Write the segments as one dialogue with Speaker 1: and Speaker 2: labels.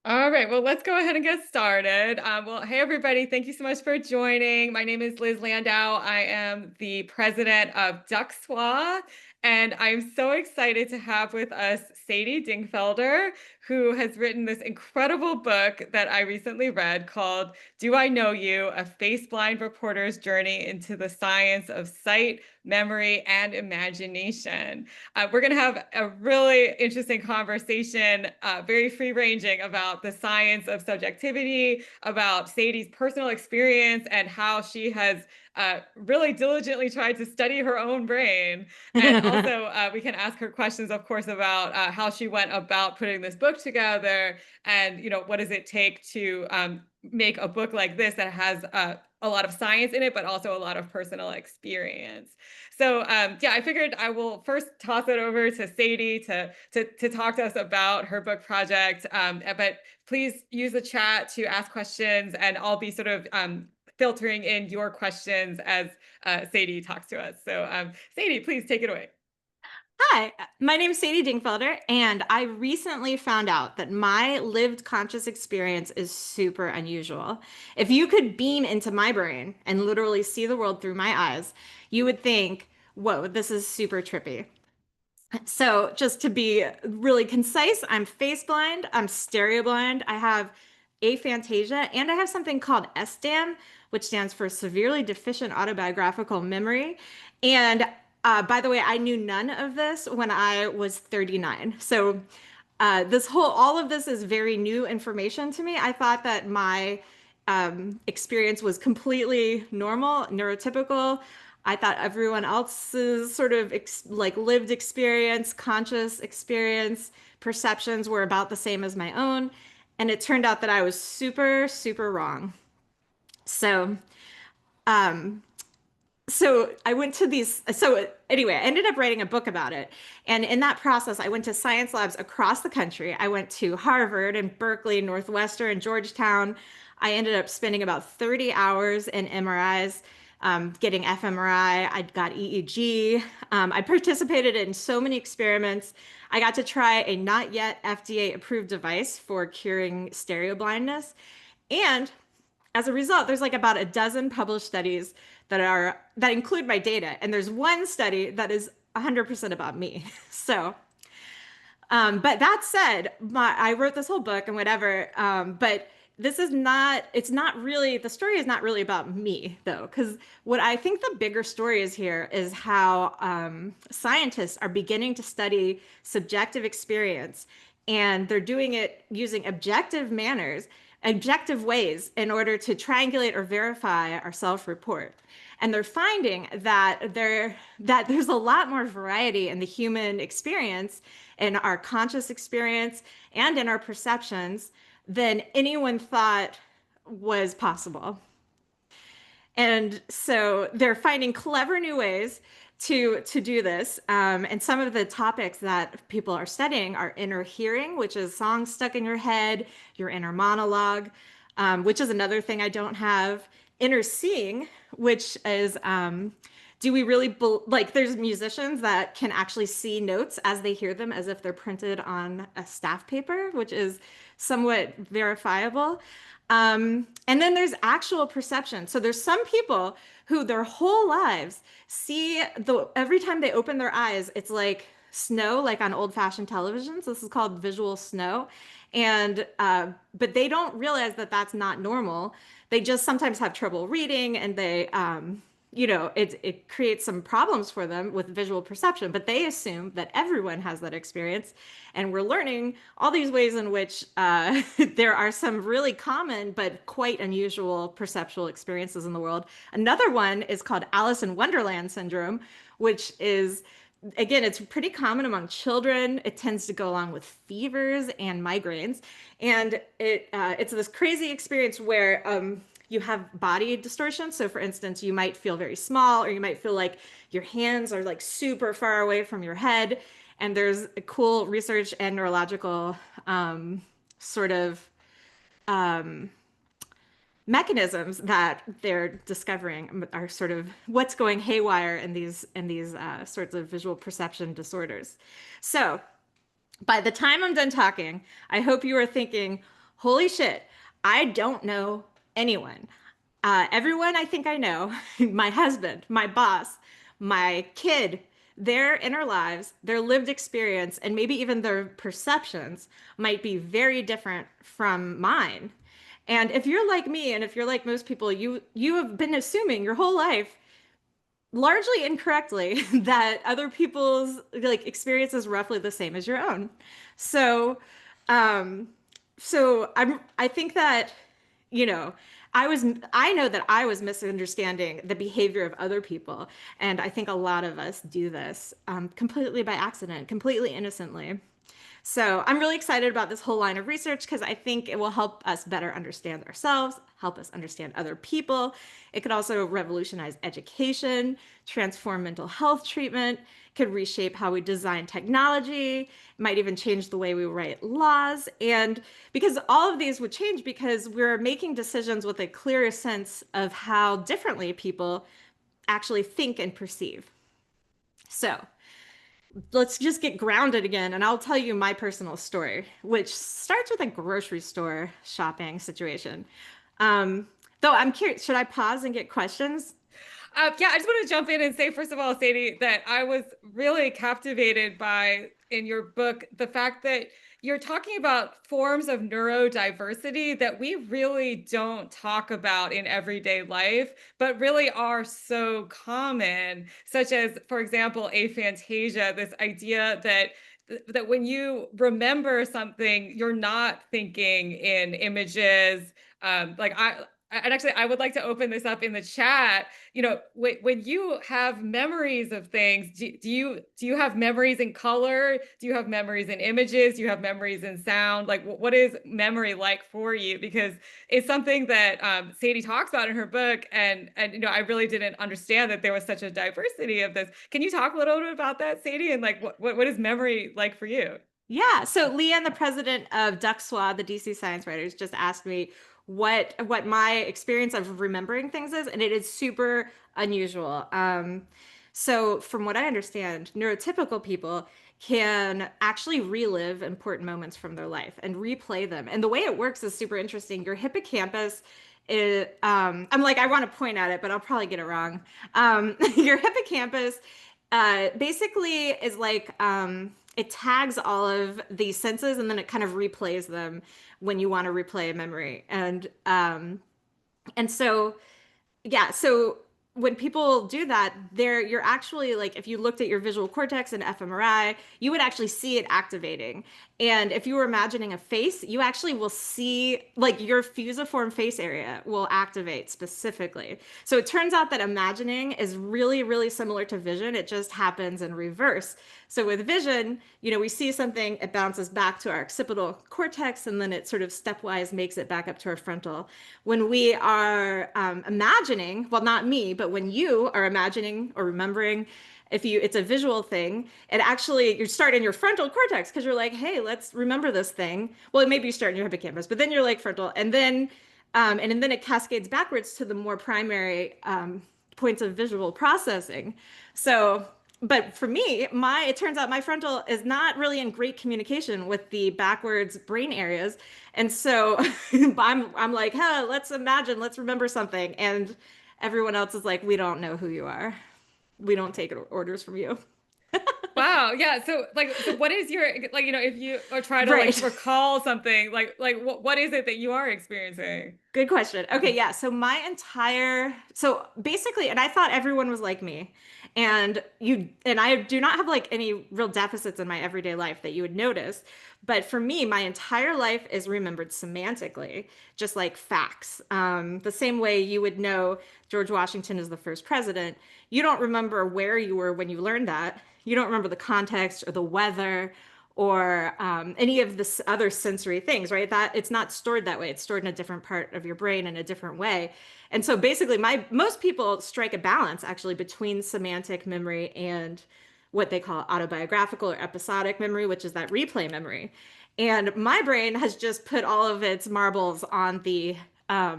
Speaker 1: All right, well, let's go ahead and get started. Well, hey, everybody, thank you so much for joining. My name is Liz Landau. I am the president of DCSWA, and I'm so excited to have with us Sadie Dingfelder, who has written this incredible book that I recently read called Do I Know You? A Face-Blind Reporter's Journey into the Science of Sight, Memory, and Imagination. We're going to have a really interesting conversation, very free ranging about the science of subjectivity, about Sadie's personal experience, and how she has really diligently tried to study her own brain. And also, we can ask her questions, of course, about how she went about putting this book together and, what does it take to make a book like this that has a lot of science in it, but also a lot of personal experience. So yeah, I figured I will first toss it over to Sadie to talk to us about her book project. But please use the chat to ask questions, and I'll be sort of filtering in your questions as Sadie talks to us. So Sadie, please take it away.
Speaker 2: Hi, my name is Sadie Dingfelder, and I recently found out that my lived conscious experience is super unusual. If you could beam into my brain and literally see the world through my eyes, you would think, whoa, this is super trippy. So, just to be really concise, I'm face blind, I'm stereo blind, I have aphantasia, and I have something called SDAM, which stands for severely deficient autobiographical memory. And by the way, I knew none of this when I was 39. So, all of this is very new information to me. I thought that my experience was completely normal, neurotypical. I thought everyone else's sort of like lived experience, conscious experience, perceptions were about the same as my own. And it turned out that I was super, super wrong. So, um, so I went to these. So anyway, I ended up writing a book about it. And in that process, I went to science labs across the country. I went to Harvard and Berkeley, Northwestern, Georgetown. I ended up spending about 30 hours in MRIs, getting fMRI. I got EEG. I participated in so many experiments. I got to try a not yet FDA approved device for curing stereo blindness. And as a result, there's like about a dozen published studies that include my data, and there's one study that is 100% about me. So, but that said, I wrote this whole book and whatever. But it's not really, the story is not really about me though, because what I think the bigger story is here is how scientists are beginning to study subjective experience, and they're doing it using objective ways in order to triangulate or verify our self-report. And they're finding that there's a lot more variety in the human experience, in our conscious experience, and in our perceptions than anyone thought was possible. And so they're finding clever new ways to do this. And some of the topics that people are studying are inner hearing, which is songs stuck in your head, your inner monologue, which is another thing I don't have. Inner seeing, which is do we really like there's musicians that can actually see notes as they hear them as if they're printed on a staff paper, which is somewhat verifiable. And then there's actual perception. So there's some people who their whole lives see every time they open their eyes, it's like snow, like on old-fashioned televisions. This is called visual snow. And but they don't realize that that's not normal. They just sometimes have trouble reading, and it creates some problems for them with visual perception, but they assume that everyone has that experience. And we're learning all these ways in which there are some really common but quite unusual perceptual experiences in the world. Another one is called Alice in Wonderland syndrome, which is, again, it's pretty common among children. It tends to go along with fevers and migraines. And it's this crazy experience where you have body distortion. So for instance, you might feel very small, or you might feel like your hands are like super far away from your head. And there's cool research and neurological sort of um, mechanisms that they're discovering are sort of what's going haywire in these sorts of visual perception disorders. So by the time I'm done talking, I hope you are thinking, holy shit, I don't know anyone. Everyone I think I know, my husband, my boss, my kid, their inner lives, their lived experience, and maybe even their perceptions might be very different from mine. And if you're like me, and if you're like most people, you have been assuming your whole life, largely incorrectly, that other people's like experience is roughly the same as your own. So, um, I think that, you know, I know that I was misunderstanding the behavior of other people, and I think a lot of us do this completely by accident, completely innocently. So I'm really excited about this whole line of research because I think it will help us better understand ourselves, help us understand other people. It could also revolutionize education, transform mental health treatment, could reshape how we design technology, might even change the way we write laws. And because all of these would change because we're making decisions with a clearer sense of how differently people actually think and perceive. So, let's just get grounded again, and I'll tell you my personal story, which starts with a grocery store shopping situation. Um, though I'm curious, should I pause and get questions?
Speaker 1: Yeah, I just want to jump in and say, first of all, Sadie, that I was really captivated by in your book the fact that you're talking about forms of neurodiversity that we really don't talk about in everyday life, but really are so common, such as, for example, aphantasia, this idea that when you remember something, you're not thinking in images. Like and actually, I would like to open this up in the chat. When you have memories of things, do you have memories in color? Do you have memories in images? Do you have memories in sound? Like, what is memory like for you? Because it's something that Sadie talks about in her book, and I really didn't understand that there was such a diversity of this. Can you talk a little bit about that, Sadie, and like what is memory like for you?
Speaker 2: Yeah. So Leanne, the president of DCSWA, the DC Science Writers, just asked me what my experience of remembering things is, and it is super unusual. So from what I understand, neurotypical people can actually relive important moments from their life and replay them. And the way it works is super interesting. Your hippocampus is, I'm like, I want to point at it, but I'll probably get it wrong. Your hippocampus basically is like it tags all of these senses and then it kind of replays them when you want to replay a memory. And so yeah, so when people do that, you're actually like if you looked at your visual cortex and fMRI, you would actually see it activating. And if you were imagining a face, you actually will see like your fusiform face area will activate specifically. So it turns out that imagining is really, really similar to vision. It just happens in reverse. So with vision, we see something, it bounces back to our occipital cortex, and then it sort of stepwise makes it back up to our frontal. When we are imagining, well, not me, but when you are imagining or remembering, it's a visual thing, it actually, you start in your frontal cortex because you're like, hey, let's remember this thing. Well, maybe you start in your hippocampus, but then you're like frontal, and then it cascades backwards to the more primary points of visual processing. So, but for me, it turns out my frontal is not really in great communication with the backwards brain areas. And so I'm like, huh, let's imagine, let's remember something. And everyone else is like, we don't know who you are. We don't take orders from you.
Speaker 1: Wow. Yeah. So what is your like, if you or try to like
Speaker 2: Right.
Speaker 1: recall something, what is it that you are experiencing?
Speaker 2: Good question. Okay, yeah. So basically, and I thought everyone was like me. And I do not have like any real deficits in my everyday life that you would notice. But for me, my entire life is remembered semantically, just like facts. The same way you would know George Washington is the first president. You don't remember where you were when you learned that. You don't remember the context or the weather or any of the other sensory things, right? That it's not stored that way. It's stored in a different part of your brain in a different way. And so basically, most people strike a balance actually between semantic memory and what they call autobiographical or episodic memory, which is that replay memory. And my brain has just put all of its marbles on the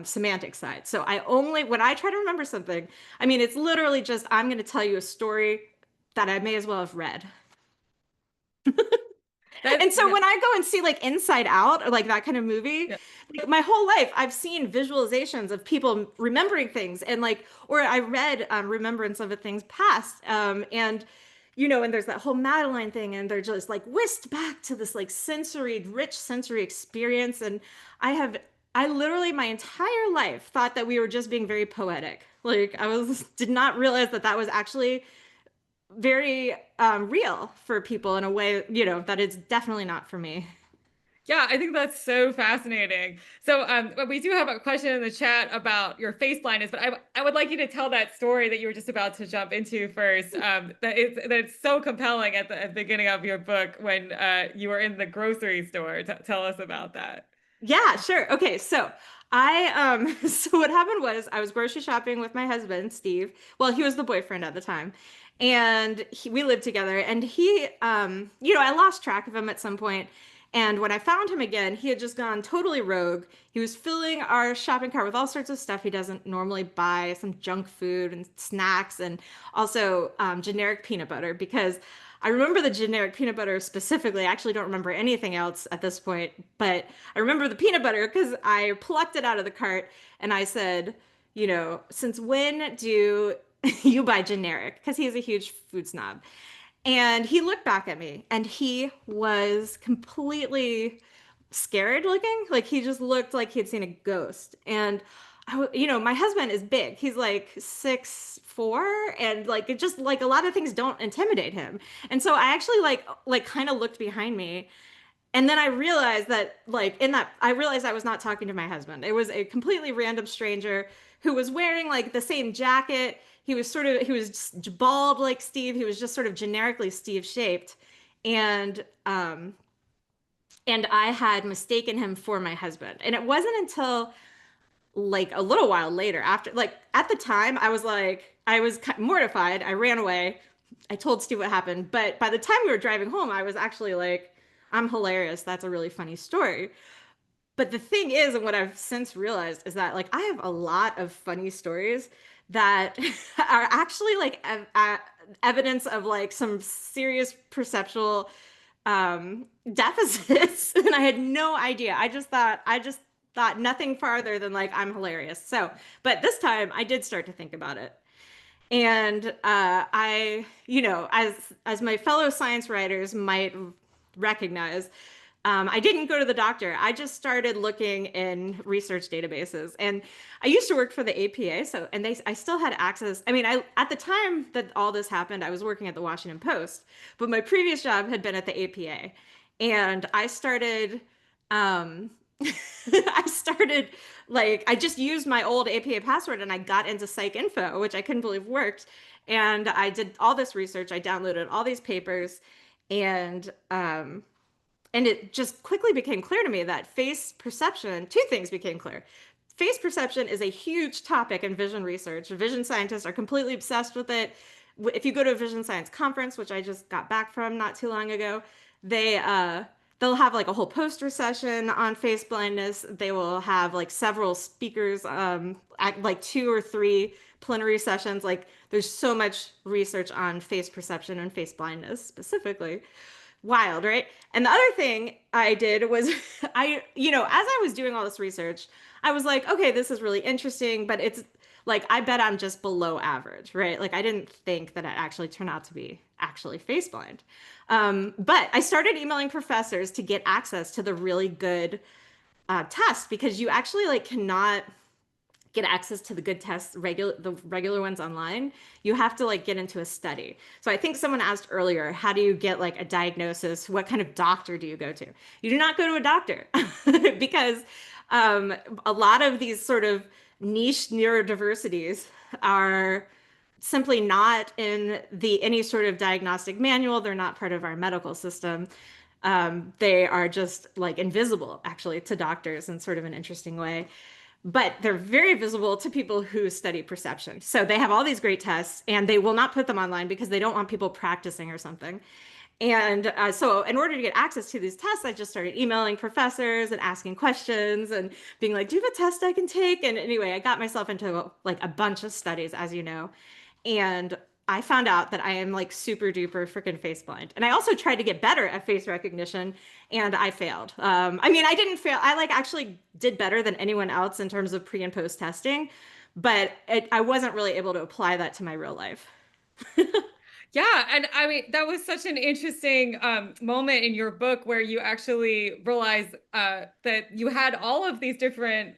Speaker 2: semantic side. So when I try to remember something, I mean, it's literally just, I'm going to tell you a story that I may as well have read.
Speaker 1: That
Speaker 2: And so
Speaker 1: yeah,
Speaker 2: when I go and see like Inside Out or like that kind of movie,
Speaker 1: yeah.
Speaker 2: like my whole life I've seen visualizations of people remembering things and like, or I read remembrance of a thing's past. And and there's that whole Madeline thing, and they're just like whisked back to this like rich sensory experience. And I have, I literally my entire life thought that we were just being very poetic. Like did not realize that that was actually very real for people in a way, that it's definitely not for me.
Speaker 1: Yeah, I think that's so fascinating. So, but we do have a question in the chat about your face blindness, but I would like you to tell that story that you were just about to jump into first. That's so compelling at the beginning of your book when you were in the grocery store. Tell us about that.
Speaker 2: Yeah, sure. Okay, so I so what happened was I was grocery shopping with my husband, Steve. Well, he was the boyfriend at the time. And we lived together, and he I lost track of him at some point. And when I found him again, he had just gone totally rogue. He was filling our shopping cart with all sorts of stuff he doesn't normally buy, some junk food and snacks, and also generic peanut butter, because I remember the generic peanut butter specifically. I actually don't remember anything else at this point, but I remember the peanut butter because I plucked it out of the cart and I said, since when do you buy generic? Because he's a huge food snob. And he looked back at me and he was completely scared looking. Like he just looked like he had seen a ghost. And my husband is big. He's like 6'4", and like it just like a lot of things don't intimidate him. And so I actually like kind of looked behind me, and then I realized that like in that I realized I was not talking to my husband. It was a completely random stranger who was wearing like the same jacket. He was bald like Steve. He was just sort of generically Steve shaped. And and I had mistaken him for my husband. And it wasn't until like a little while later, after like at the time I was mortified. I ran away. I told Steve what happened, but by the time we were driving home I was actually like, I'm hilarious, that's a really funny story. But the thing is, and what I've since realized is that like I have a lot of funny stories that are actually like evidence of like some serious perceptual deficits. And I had no idea. I just thought nothing farther than like I'm hilarious. So, but this time I did start to think about it. And I, as my fellow science writers might recognize, I didn't go to the doctor. I just started looking in research databases, and I used to work for the APA. So, and I still had access. I mean, at the time that all this happened, I was working at the Washington Post, but my previous job had been at the APA, and I started, um, I started like I just used my old APA password and I got into Psych Info, which I couldn't believe worked. And I did all this research. I downloaded all these papers, and and it just quickly became clear to me that face perception, two things became clear. Face perception is a huge topic in vision research. Vision scientists are completely obsessed with it. If you go to a vision science conference, which I just got back from not too long ago, they they'll have like a whole poster session on face blindness. They will have like several speakers at like two or three plenary sessions. Like there's so much research on face perception and face blindness specifically. Wild, right? And the other thing I did was as I was doing all this research, I was like, okay, this is really interesting, but it's like, I bet I'm just below average, right? Like, I didn't think that it actually turned out to be actually face blind. But I started emailing professors to get access to the really good tests, because you actually like cannot get access to the good tests, the regular ones online. You have to like get into a study. So I think someone asked earlier, how do you get like a diagnosis? What kind of doctor do you go to? You do not go to a doctor because a lot of these sort of niche neurodiversities are simply not in the any sort of diagnostic manual. They're not part of our medical system. They are just like invisible actually to doctors in sort of an interesting way, but they're very visible to people who study perception. So they have all these great tests and they will not put them online because they don't want people practicing or something. And so in order to get access to these tests, I just started emailing professors and asking questions and being like, do you have a test I can take? And anyway, I got myself into like a bunch of studies, as you know. And I found out that I am like super duper freaking face blind. And I also tried to get better at face recognition and I failed. I mean, I didn't fail. I like actually did better than anyone else in terms of pre and post testing, but I wasn't really able to apply that to my real life.
Speaker 1: Yeah, and I mean that was such an interesting moment in your book where you actually realized that you had all of these different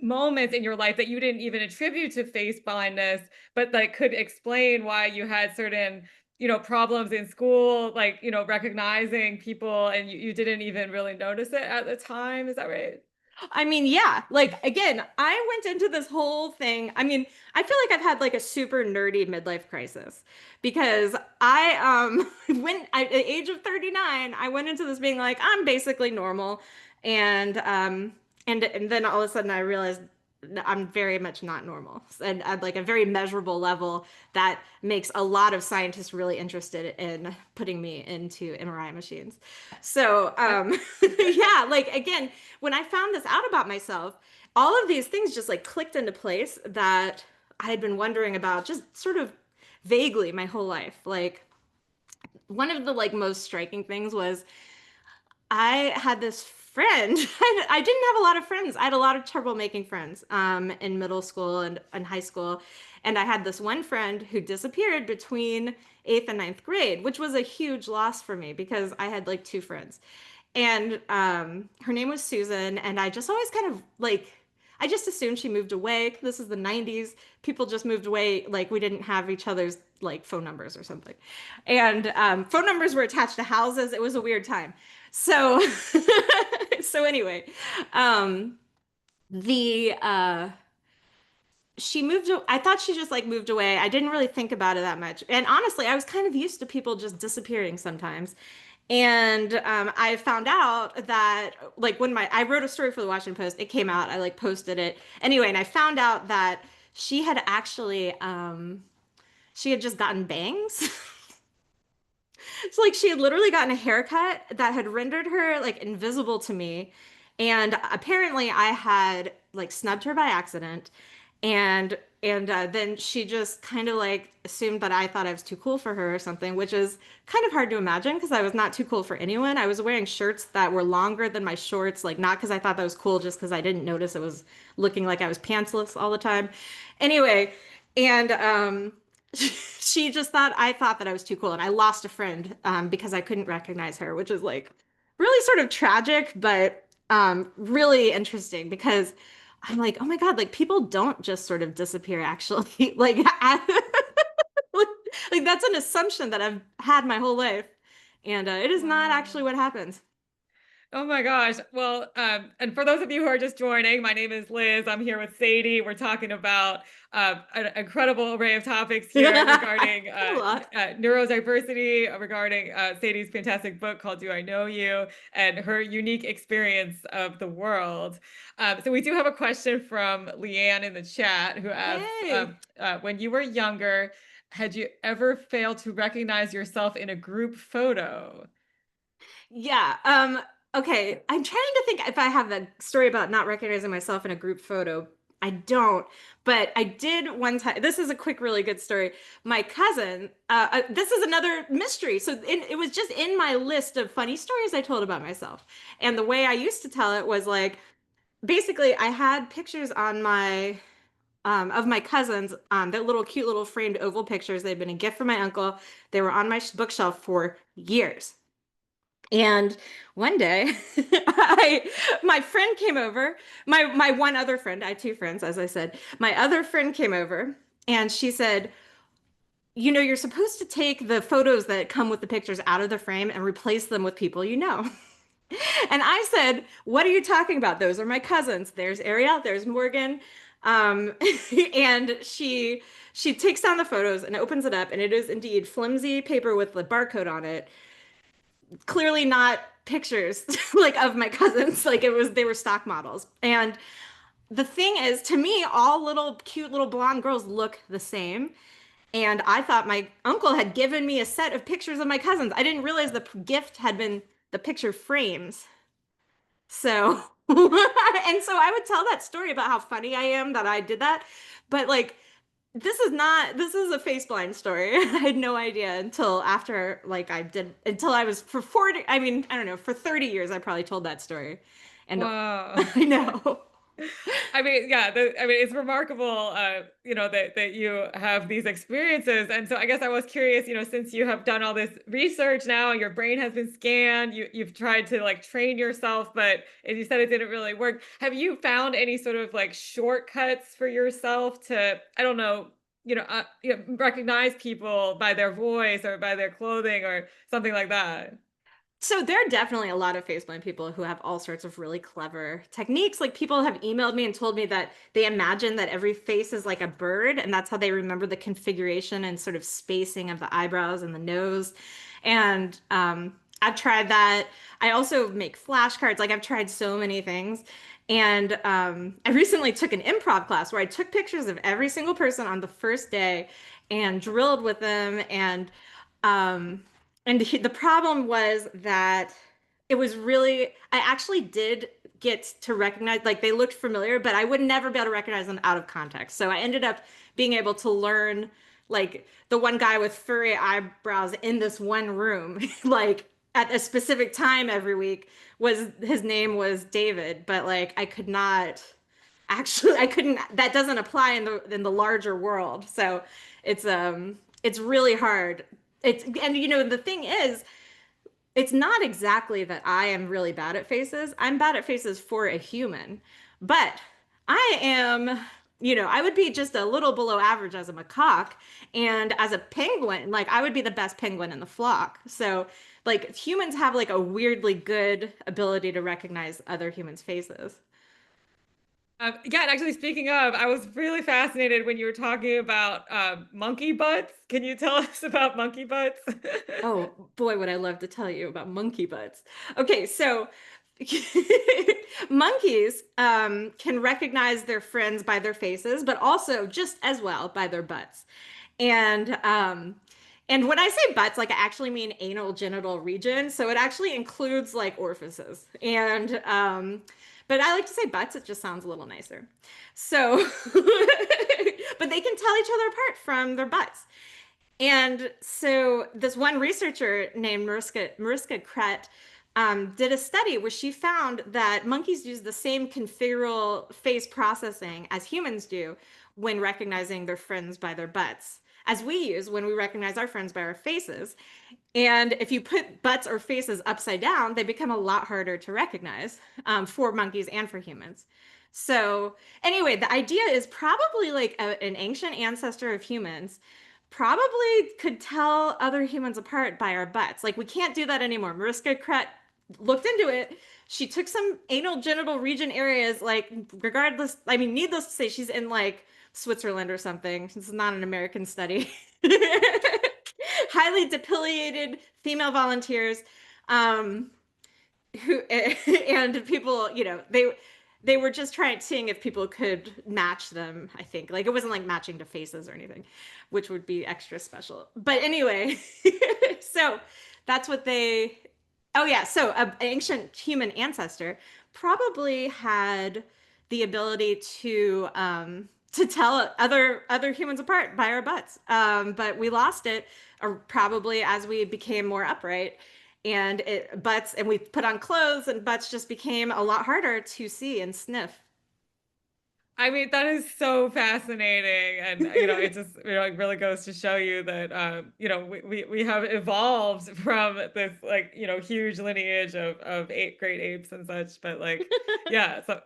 Speaker 1: moments in your life that you didn't even attribute to face blindness, but that could explain why you had certain, problems in school, like, recognizing people and you didn't even really notice it at the time. Is that right?
Speaker 2: I mean, yeah, like again, I went into this whole thing. I mean, I feel like I've had like a super nerdy midlife crisis because at the age of 39, I went into this being like, I'm basically normal. And then all of a sudden I realized I'm very much not normal and at like a very measurable level that makes a lot of scientists really interested in putting me into MRI machines. So,
Speaker 1: That
Speaker 2: yeah, like again, when I found this out about myself, all of these things just like clicked into place that I had been wondering about just sort of vaguely my whole life. Like one of the like most striking things was I had this friend. I didn't have a lot of friends. I had a lot of trouble making friends in middle school and high school. And I had this one friend who disappeared between eighth and ninth grade, which was a huge loss for me because I had like two friends. And her name was Susan. And I just always kind of like, I just assumed she moved away. This is the 90s. People just moved away. Like we didn't have each other's like phone numbers or something. And phone numbers were attached to houses. It was a weird time. So, so anyway, um, the she moved. I thought she just like moved away. I didn't really think about it that much. And honestly, I was kind of used to people just disappearing sometimes. And I found out that like when I wrote a story for the Washington Post, it came out. I like posted it anyway, and I found out that she had actually she had just gotten bangs. So like she had literally gotten a haircut that had rendered her like invisible to me. And apparently I had like snubbed her by accident. And then she just kind of like assumed that I thought I was too cool for her or something, which is kind of hard to imagine because I was not too cool for anyone. I was wearing shirts that were longer than my shorts, like not because I thought that was cool, just because I didn't notice it was looking like I was pantsless all the time. Anyway, and she just thought I thought that I was too cool, and I lost a friend because I couldn't recognize her, which is like really sort of tragic, but really interesting because I'm like, oh my God, like people don't just sort of disappear actually. Like that's an assumption that I've had my whole life, and it is not
Speaker 1: Wow.
Speaker 2: actually what happens.
Speaker 1: Oh my gosh. Well, and for those of you who are just joining, my name is Liz. I'm here with Sadie. We're talking about an incredible array of topics here regarding
Speaker 2: A lot.
Speaker 1: neurodiversity, regarding Sadie's fantastic book called Do I Know You, and her unique experience of the world. So we do have a question from Leanne in the chat who asks,
Speaker 2: Yay.
Speaker 1: when you were younger, had you ever failed to recognize yourself in a group photo?
Speaker 2: Yeah. Okay. I'm trying to think if I have a story about not recognizing myself in a group photo. I don't, but I did one time. This is a quick, really good story. My cousin, this is another mystery. So it was just in my list of funny stories I told about myself. And the way I used to tell it was like, basically, I had pictures on my of my cousins, that little cute little framed oval pictures. They'd been a gift from my uncle. They were on my bookshelf for years. And one day, my friend came over. My one other friend, I had two friends, as I said. My other friend came over and she said, you know, you're supposed to take the photos that come with the pictures out of the frame and replace them with people you know. And I said, what are you talking about? Those are my cousins. There's Ariel, there's Morgan. Um, and she takes down the photos and opens it up, and it is indeed flimsy paper with the barcode on it, clearly not pictures like of my cousins. Like it was, they were stock models. And the thing is, to me, all little cute little blonde girls look the same. And I thought my uncle had given me a set of pictures of my cousins. I didn't realize the gift had been the picture frames. So, and so I would tell that story about how funny I am that I did that. But like, This is a face blind story. I had no idea until after, like, until I was for 40, I mean, I don't know, for 30 years, I probably told that story. And
Speaker 1: Wow.
Speaker 2: I know.
Speaker 1: I mean, yeah, I mean, it's remarkable, that you have these experiences. And so I guess I was curious, since you have done all this research now, your brain has been scanned, you've tried to like train yourself, but as you said, it didn't really work. Have you found any sort of like shortcuts for yourself to, I don't know, recognize people by their voice or by their clothing or something like that?
Speaker 2: So there are definitely a lot of faceblind people who have all sorts of really clever techniques. Like people have emailed me and told me that they imagine that every face is like a bird, and that's how they remember the configuration and sort of spacing of the eyebrows and the nose. And I've tried that. I also make flashcards. Like I've tried so many things. And I recently took an improv class where I took pictures of every single person on the first day and drilled with them. Um, the problem was that it was really, I actually did get to recognize, like they looked familiar, but I would never be able to recognize them out of context. So I ended up being able to learn like the one guy with furry eyebrows in this one room, like at a specific time every week was his name was David, but like I could not actually I couldn't that doesn't apply in the larger world. So it's really hard. It's and the thing is it's not exactly that I am really bad at faces. I'm bad at faces for a human. But I am, I would be just a little below average as a macaque. And as a penguin, like I would be the best penguin in the flock. So, like humans have like a weirdly good ability to recognize other humans' faces.
Speaker 1: Yeah, and actually, speaking of, I was really fascinated when you were talking about monkey butts. Can you tell us about monkey butts?
Speaker 2: Oh boy, would I love to tell you about monkey butts. Okay, so monkeys can recognize their friends by their faces, but also just as well by their butts. And when I say butts, like I actually mean anal genital region. So it actually includes like orifices. And but I like to say butts, it just sounds a little nicer. So but they can tell each other apart from their butts. And so this one researcher named Mariska Kret did a study where she found that monkeys use the same configural face processing as humans do when recognizing their friends by their butts, as we use when we recognize our friends by our faces. And if you put butts or faces upside down, they become a lot harder to recognize for monkeys and for humans. So, anyway, the idea is probably like an ancient ancestor of humans probably could tell other humans apart by our butts. Like we can't do that anymore. Mariska Kret looked into it. She took some anal genital region areas, like regardless, I mean, needless to say, she's in like Switzerland or something. It's not an American study. Highly depilated female volunteers, um, who and people, they were just trying seeing if people could match them, I think. Like it wasn't like matching to faces or anything, which would be extra special. But anyway, so that's what they oh yeah, so an ancient human ancestor probably had the ability to tell other humans apart by our butts. But we lost it, or probably as we became more upright and butts and we put on clothes and butts just became a lot harder to see and sniff.
Speaker 1: I mean, that is so fascinating. And, it just, it really goes to show you that, we have evolved from this, like, huge lineage of great apes and such. But, like, yeah. So,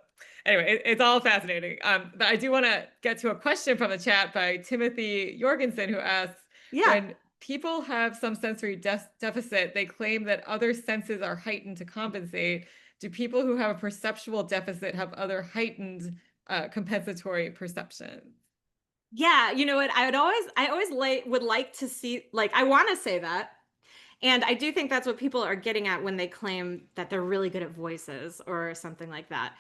Speaker 1: anyway, it's all fascinating. But I do want to get to a question from the chat by Timothy Jorgensen, who asks,
Speaker 2: Yeah.
Speaker 1: when people have some sensory deficit, they claim that other senses are heightened to compensate. Do people who have a perceptual deficit have other heightened compensatory perception?
Speaker 2: Yeah, you know what? I always would like to see, like, I want to say that. And I do think that's what people are getting at when they claim that they're really good at voices or something like that.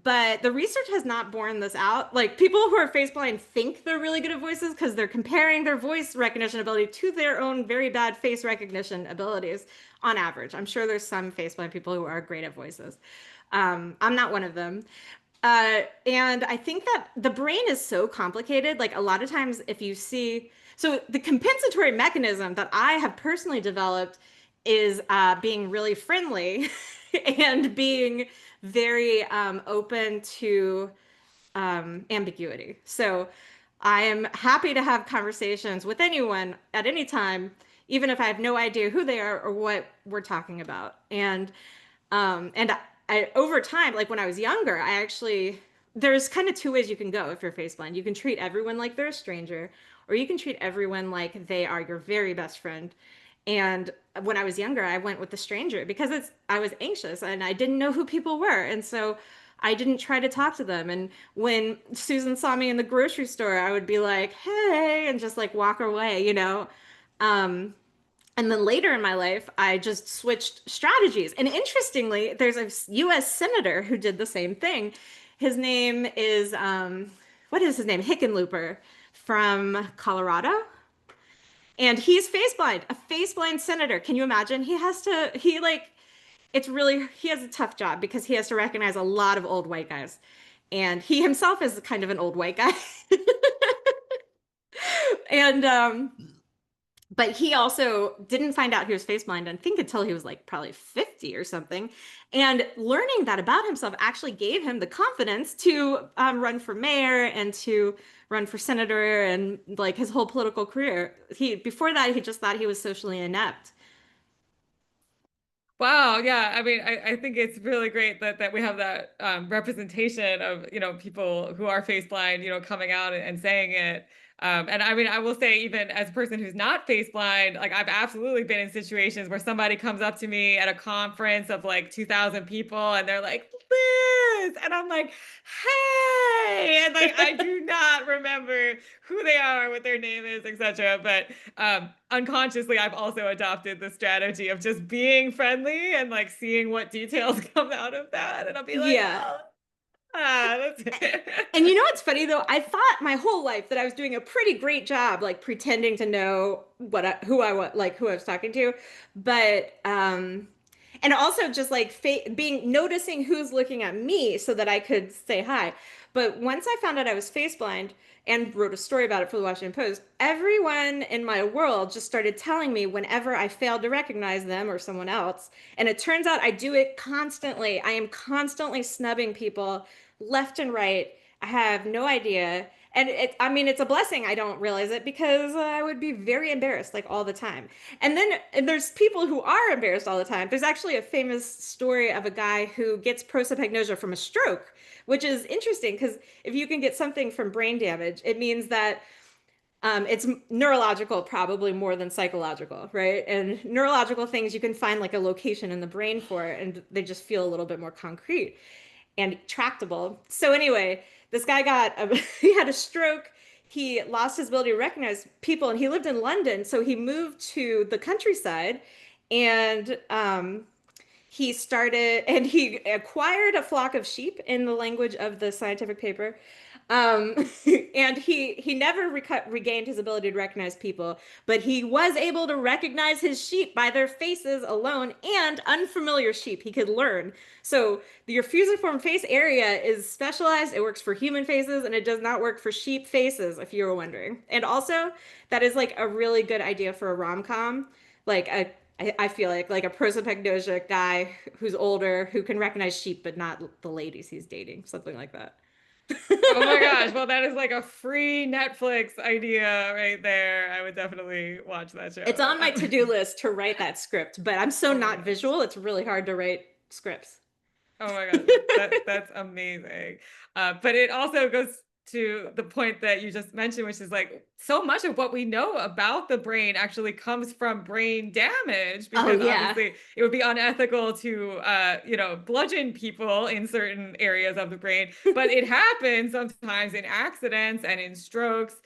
Speaker 2: But the research has not borne this out. Like people who are face blind think they're really good at voices because they're comparing their voice recognition ability to their own very bad face recognition abilities on average. I'm sure there's some face blind people who are great at voices. I'm not one of them. And I think that the brain is so complicated. Like a lot of times, if you see, so the compensatory mechanism that I have personally developed is being really friendly and being very open to ambiguity. So I am happy to have conversations with anyone at any time, even if I have no idea who they are or what we're talking about. And I over time, like when I was younger, I actually there's kind of two ways you can go if you're face blind. You can treat everyone like they're a stranger, or you can treat everyone like they are your very best friend. And when I was younger, I went with the stranger because I was anxious and I didn't know who people were. And so I didn't try to talk to them. And when Susan saw me in the grocery store, I would be like, "Hey," and just like walk away, you know. Um, and then later in my life, I just switched strategies. And interestingly, there's a US senator who did the same thing. His name is, what is his name? Hickenlooper from Colorado. And he's face blind, a face blind senator. Can you imagine? He has a tough job because he has to recognize a lot of old white guys. And he himself is kind of an old white guy. And, but he also didn't find out he was face blind, I think, until he was like probably 50 or something. And learning that about himself actually gave him the confidence to run for mayor and to run for senator and like his whole political career. Before that, he just thought he was socially inept.
Speaker 1: Wow, yeah. I mean, I think it's really great that we have that representation of, people who are face blind, coming out and saying it. And I mean, I will say, even as a person who's not face blind, like I've absolutely been in situations where somebody comes up to me at a conference of like 2,000 people and they're like, Liz, and I'm like, hey, and like I do not remember who they are, what their name is, etc. But unconsciously, I've also adopted the strategy of just being friendly and like seeing what details come out of that, and I'll be like,
Speaker 2: Yeah.
Speaker 1: oh, that's it.
Speaker 2: And you know what's funny though? I thought my whole life that I was doing a pretty great job, like pretending to know who I was, like who I was talking to, but and also just like being noticing who's looking at me so that I could say hi. But once I found out I was face blind and wrote a story about it for the Washington Post, everyone in my world just started telling me whenever I failed to recognize them or someone else. And it turns out I do it constantly. I am constantly snubbing people left and right. I have no idea. And I mean, it's a blessing I don't realize it because I would be very embarrassed like all the time. And there's people who are embarrassed all the time. There's actually a famous story of a guy who gets prosopagnosia from a stroke, which is interesting because if you can get something from brain damage, it means that it's neurological, probably more than psychological, right? And neurological things you can find like a location in the brain for, and they just feel a little bit more concrete and tractable. So anyway, this guy he had a stroke. He lost his ability to recognize people, and he lived in London. So he moved to the countryside, and he acquired a flock of sheep in the language of the scientific paper. Um, and he never regained his ability to recognize people, but he was able to recognize his sheep by their faces alone, and unfamiliar sheep he could learn. So your fusiform face area is specialized. It works for human faces and it does not work for sheep faces, if you were wondering. And also, that is like a really good idea for a rom-com. I feel like a prosopagnosia guy who's older who can recognize sheep but not the ladies he's dating, something like that.
Speaker 1: Oh my gosh. Well, that is like a free Netflix idea right there. I would definitely watch that show.
Speaker 2: It's on my to-do list to write that script, but I'm so
Speaker 1: Oh my
Speaker 2: not
Speaker 1: gosh.
Speaker 2: visual. It's really hard to write scripts.
Speaker 1: Oh my gosh. That's amazing. But it also goes to the point that you just mentioned, which is like so much of what we know about the brain actually comes from brain damage,
Speaker 2: Oh
Speaker 1: because
Speaker 2: yeah.
Speaker 1: obviously it would be unethical to bludgeon people in certain areas of the brain, but it happens sometimes in accidents and in strokes.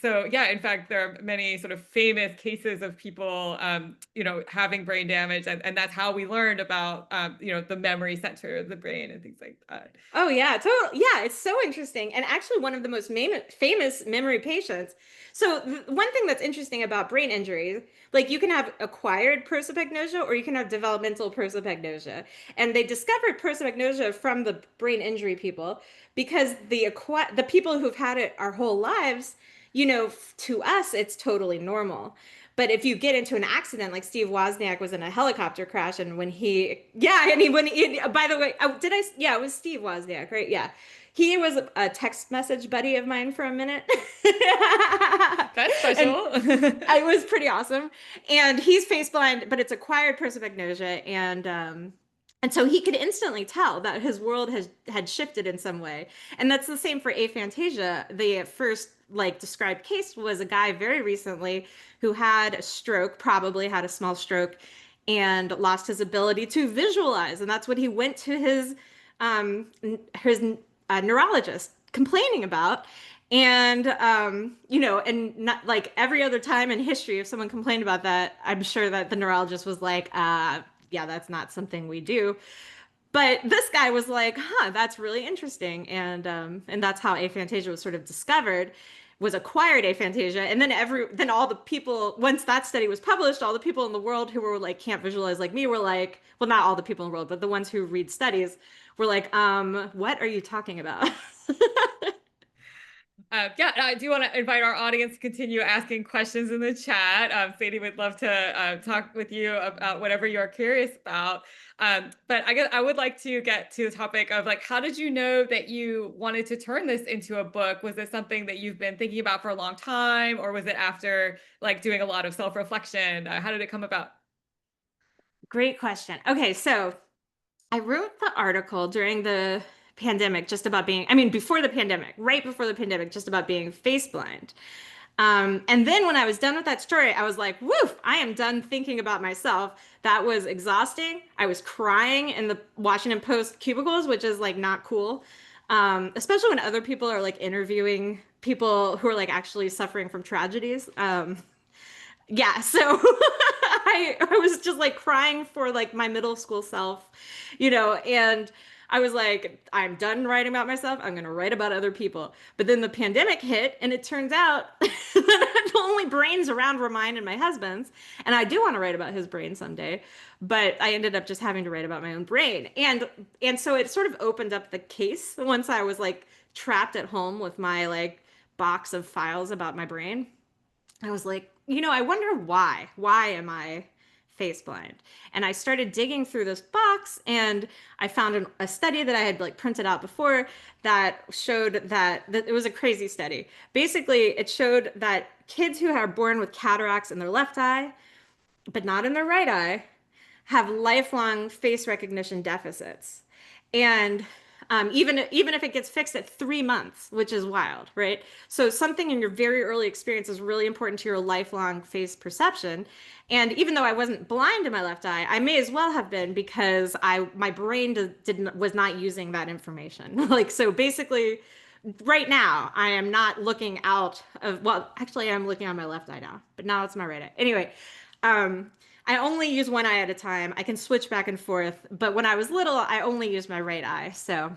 Speaker 1: So yeah, in fact, there are many sort of famous cases of people, having brain damage, and that's how we learned about, the memory center of the brain and things like that.
Speaker 2: Oh yeah, totally. Yeah, it's so interesting. And actually, one of the most famous memory patients this. So one thing that's interesting about brain injuries, like you can have acquired prosopagnosia or you can have developmental prosopagnosia. And they discovered prosopagnosia from the brain injury people because the people who've had it our whole lives, to us, it's totally normal. But if you get into an accident, like Steve Wozniak was in a helicopter crash, and by the way, yeah, it was Steve Wozniak, right? Yeah. He was a text message buddy of mine for a minute.
Speaker 1: That's
Speaker 2: And
Speaker 1: special.
Speaker 2: it was pretty awesome. And he's face blind, but it's acquired prosopagnosia. And so he could instantly tell that his world had shifted in some way. And that's the same for aphantasia. The first like described case was a guy very recently who had a stroke, probably had a small stroke, and lost his ability to visualize. And that's what he went to his neurologist complaining about. And and not like every other time in history, if someone complained about that, I'm sure that the neurologist was like, yeah, that's not something we do. But this guy was like, huh, that's really interesting. And that's how aphantasia was sort of discovered, was acquired aphantasia. And then all the people, once that study was published, all the people in the world who were like can't visualize like me were like, well, not all the people in the world, but the ones who read studies were like, what are you talking about?
Speaker 1: Yeah, I do want to invite our audience to continue asking questions in the chat. Sadie would love to talk with you about whatever you're curious about. But I guess I would like to get to the topic of like, how did you know that you wanted to turn this into a book? Was this something that you've been thinking about for a long time, or was it after like doing a lot of self-reflection? How did it come about?
Speaker 2: Great question. Okay, so I wrote the article during the pandemic just about being, I mean, before the pandemic, right before the pandemic, just about being face blind. And then when I was done with that story, I was like, woof, I am done thinking about myself. That was exhausting. I was crying in the Washington Post cubicles, which is like not cool. Especially when other people are like interviewing people who are like actually suffering from tragedies. Yeah, so I was just like crying for like my middle school self, and I was like, I'm done writing about myself. I'm gonna write about other people. But then the pandemic hit, and it turns out that the only brains around were mine and my husband's. And I do want to write about his brain someday, but I ended up just having to write about my own brain. And so it sort of opened up the case once I was like trapped at home with my like box of files about my brain. I was like, I wonder why. Why am I face blind? And I started digging through this box, and I found a study that I had like printed out before that showed that it was a crazy study. Basically, it showed that kids who are born with cataracts in their left eye, but not in their right eye, have lifelong face recognition deficits. And even if it gets fixed at 3 months, which is wild, right? So something in your very early experience is really important to your lifelong face perception. And even though I wasn't blind in my left eye, I may as well have been because my brain was not using that information. Like so, basically, right now I am not looking out of. Well, actually, I'm looking on my left eye now, but now it's my right eye. Anyway. I only use one eye at a time. I can switch back and forth, but when I was little, I only used my right eye. So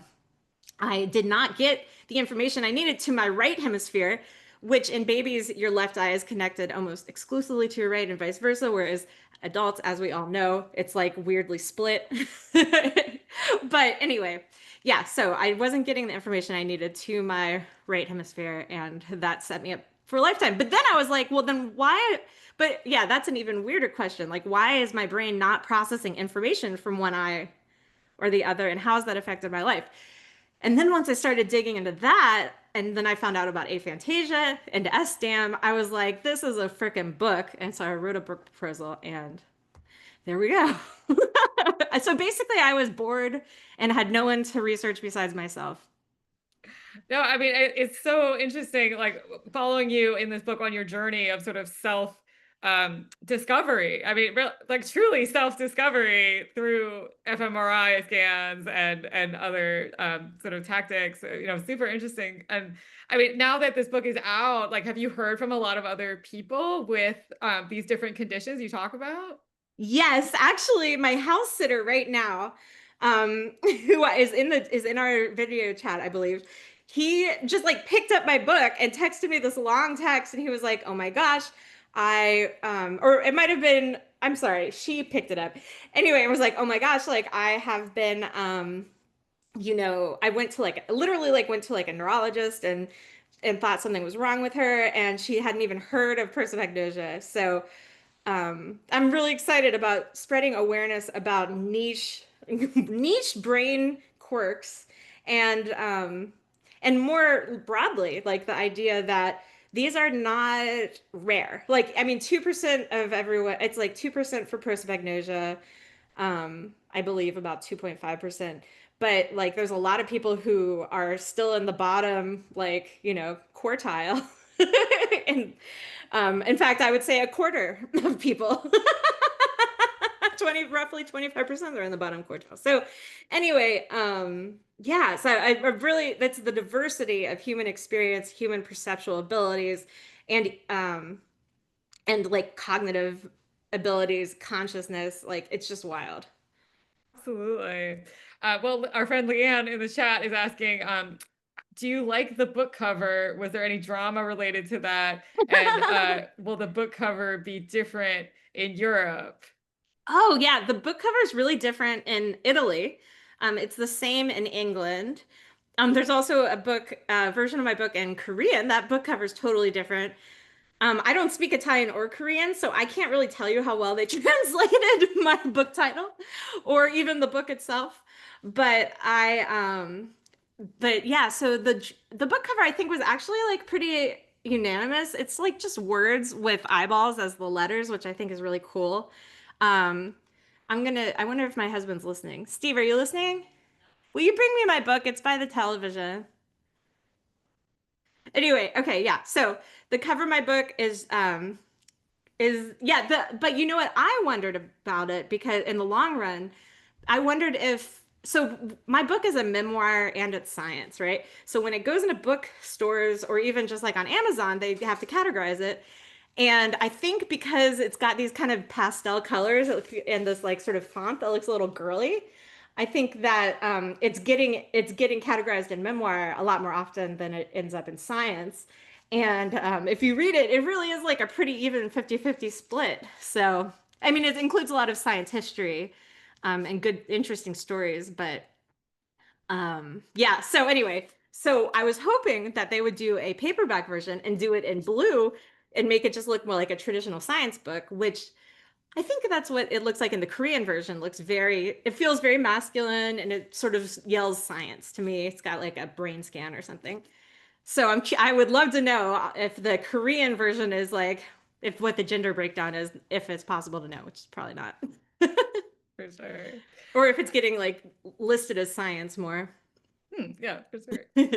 Speaker 2: I did not get the information I needed to my right hemisphere, which in babies, your left eye is connected almost exclusively to your right and vice versa, whereas adults, as we all know, it's like weirdly split. But anyway, yeah, so I wasn't getting the information I needed to my right hemisphere, and that set me up for a lifetime. But then I was like, well, then why? But yeah, that's an even weirder question. Like, why is my brain not processing information from one eye or the other? And how has that affected my life? And then once I started digging into that, and then I found out about aphantasia and SDAM, I was like, this is a freaking book. And so I wrote a book proposal, and there we go. So basically, I was bored and had no one to research besides myself.
Speaker 1: No, I mean, it's so interesting, like following you in this book on your journey of sort of self discovery. I mean, like truly self-discovery through fMRI scans and other sort of tactics, super interesting. And I mean, now that this book is out, like, have you heard from a lot of other people with these different conditions you talk about?
Speaker 2: Yes, actually, my house sitter right now, who is in our video chat, I believe, he just like picked up my book and texted me this long text, and he was like, "Oh my gosh, or it might have been, I'm sorry, she picked it up. Anyway, it was like, "Oh my gosh, like I have been I went to like literally like went to like a neurologist and thought something was wrong with her, and she hadn't even heard of prosopagnosia. So I'm really excited about spreading awareness about niche brain quirks and more broadly, like the idea that these are not rare. Like, I mean, 2% of everyone, it's like 2% for prosopagnosia, I believe about 2.5%. But like there's a lot of people who are still in the bottom, like, quartile. And in fact, I would say a quarter of people, roughly 25% are in the bottom quartile. So anyway, yeah, so I really, that's the diversity of human experience, human perceptual abilities, and like cognitive abilities, consciousness, like it's just wild.
Speaker 1: Absolutely. Well, our friend Leanne in the chat is asking, do you like the book cover? Was there any drama related to that? And will the book cover be different in Europe?
Speaker 2: Oh yeah, the book cover is really different in Italy. It's the same in England. There's also a book version of my book in Korean. That book cover is totally different. I don't speak Italian or Korean, so I can't really tell you how well they translated my book title or even the book itself. But but yeah, so the book cover I think was actually like pretty unanimous. It's like just words with eyeballs as the letters, which I think is really cool. Um, I wonder if my husband's listening. Steve, are you listening? Will you bring me my book? It's by the television. Anyway, okay, yeah. So the cover of my book is yeah, but you know what? I wondered about it because in the long run, I wondered if so my book is a memoir and it's science, right? So when it goes into bookstores or even just like on Amazon, they have to categorize it. And I think because it's got these kind of pastel colors and this like sort of font that looks a little girly, I think that it's getting categorized in memoir a lot more often than it ends up in science. And if you read it, it really is like a pretty even 50-50 split. So, I mean, it includes a lot of science history and good, interesting stories. But yeah, so anyway, so I was hoping that they would do a paperback version and do it in blue and make it just look more like a traditional science book, which I think that's what it looks like in the Korean version. It feels very masculine and it sort of yells science to me. It's got like a brain scan or something. So I would love to know if the Korean version is like, if what the gender breakdown is, if it's possible to know, which is probably not.
Speaker 1: For sure.
Speaker 2: Or if it's getting like listed as science more.
Speaker 1: Yeah, for sure.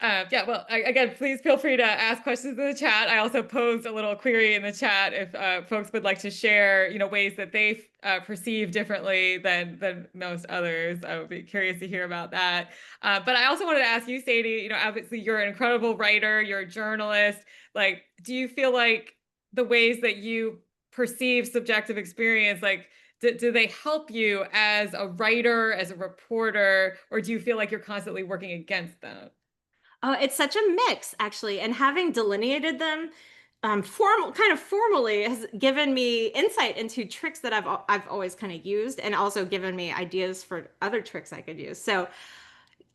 Speaker 1: Yeah, well, again, please feel free to ask questions in the chat. I also posed a little query in the chat if folks would like to share, ways that they perceive differently than most others. I would be curious to hear about that. But I also wanted to ask you, Sadie, obviously you're an incredible writer, you're a journalist. Like, do you feel like the ways that you perceive subjective experience, like, do they help you as a writer, as a reporter, or do you feel like you're constantly working against them?
Speaker 2: Oh, it's such a mix, actually. And having delineated them kind of formally has given me insight into tricks that I've always kind of used, and also given me ideas for other tricks I could use. So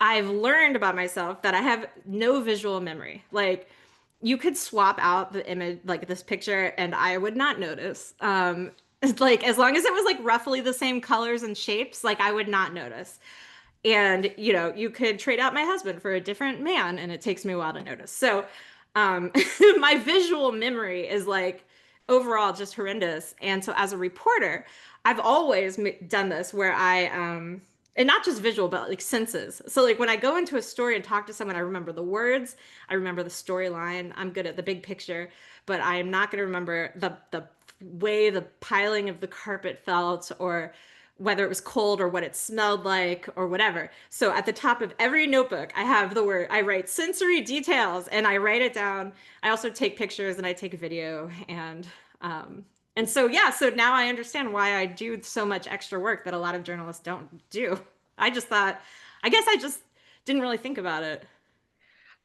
Speaker 2: I've learned about myself that I have no visual memory. Like you could swap out the image, like this picture, and I would not notice. It's like as long as it was like roughly the same colors and shapes, like I would not notice. And you could trade out my husband for a different man, and it takes me a while to notice. So, my visual memory is like overall just horrendous. And so, as a reporter, I've always done this where and not just visual, but like senses. So, like when I go into a story and talk to someone, I remember the words, I remember the storyline. I'm good at the big picture, but I am not going to remember the way the piling of the carpet felt or whether it was cold or what it smelled like or whatever. So at the top of every notebook, I have the word, I write sensory details and I write it down. I also take pictures and I take video and so yeah, so now I understand why I do so much extra work that a lot of journalists don't do. I guess I just didn't really think about it.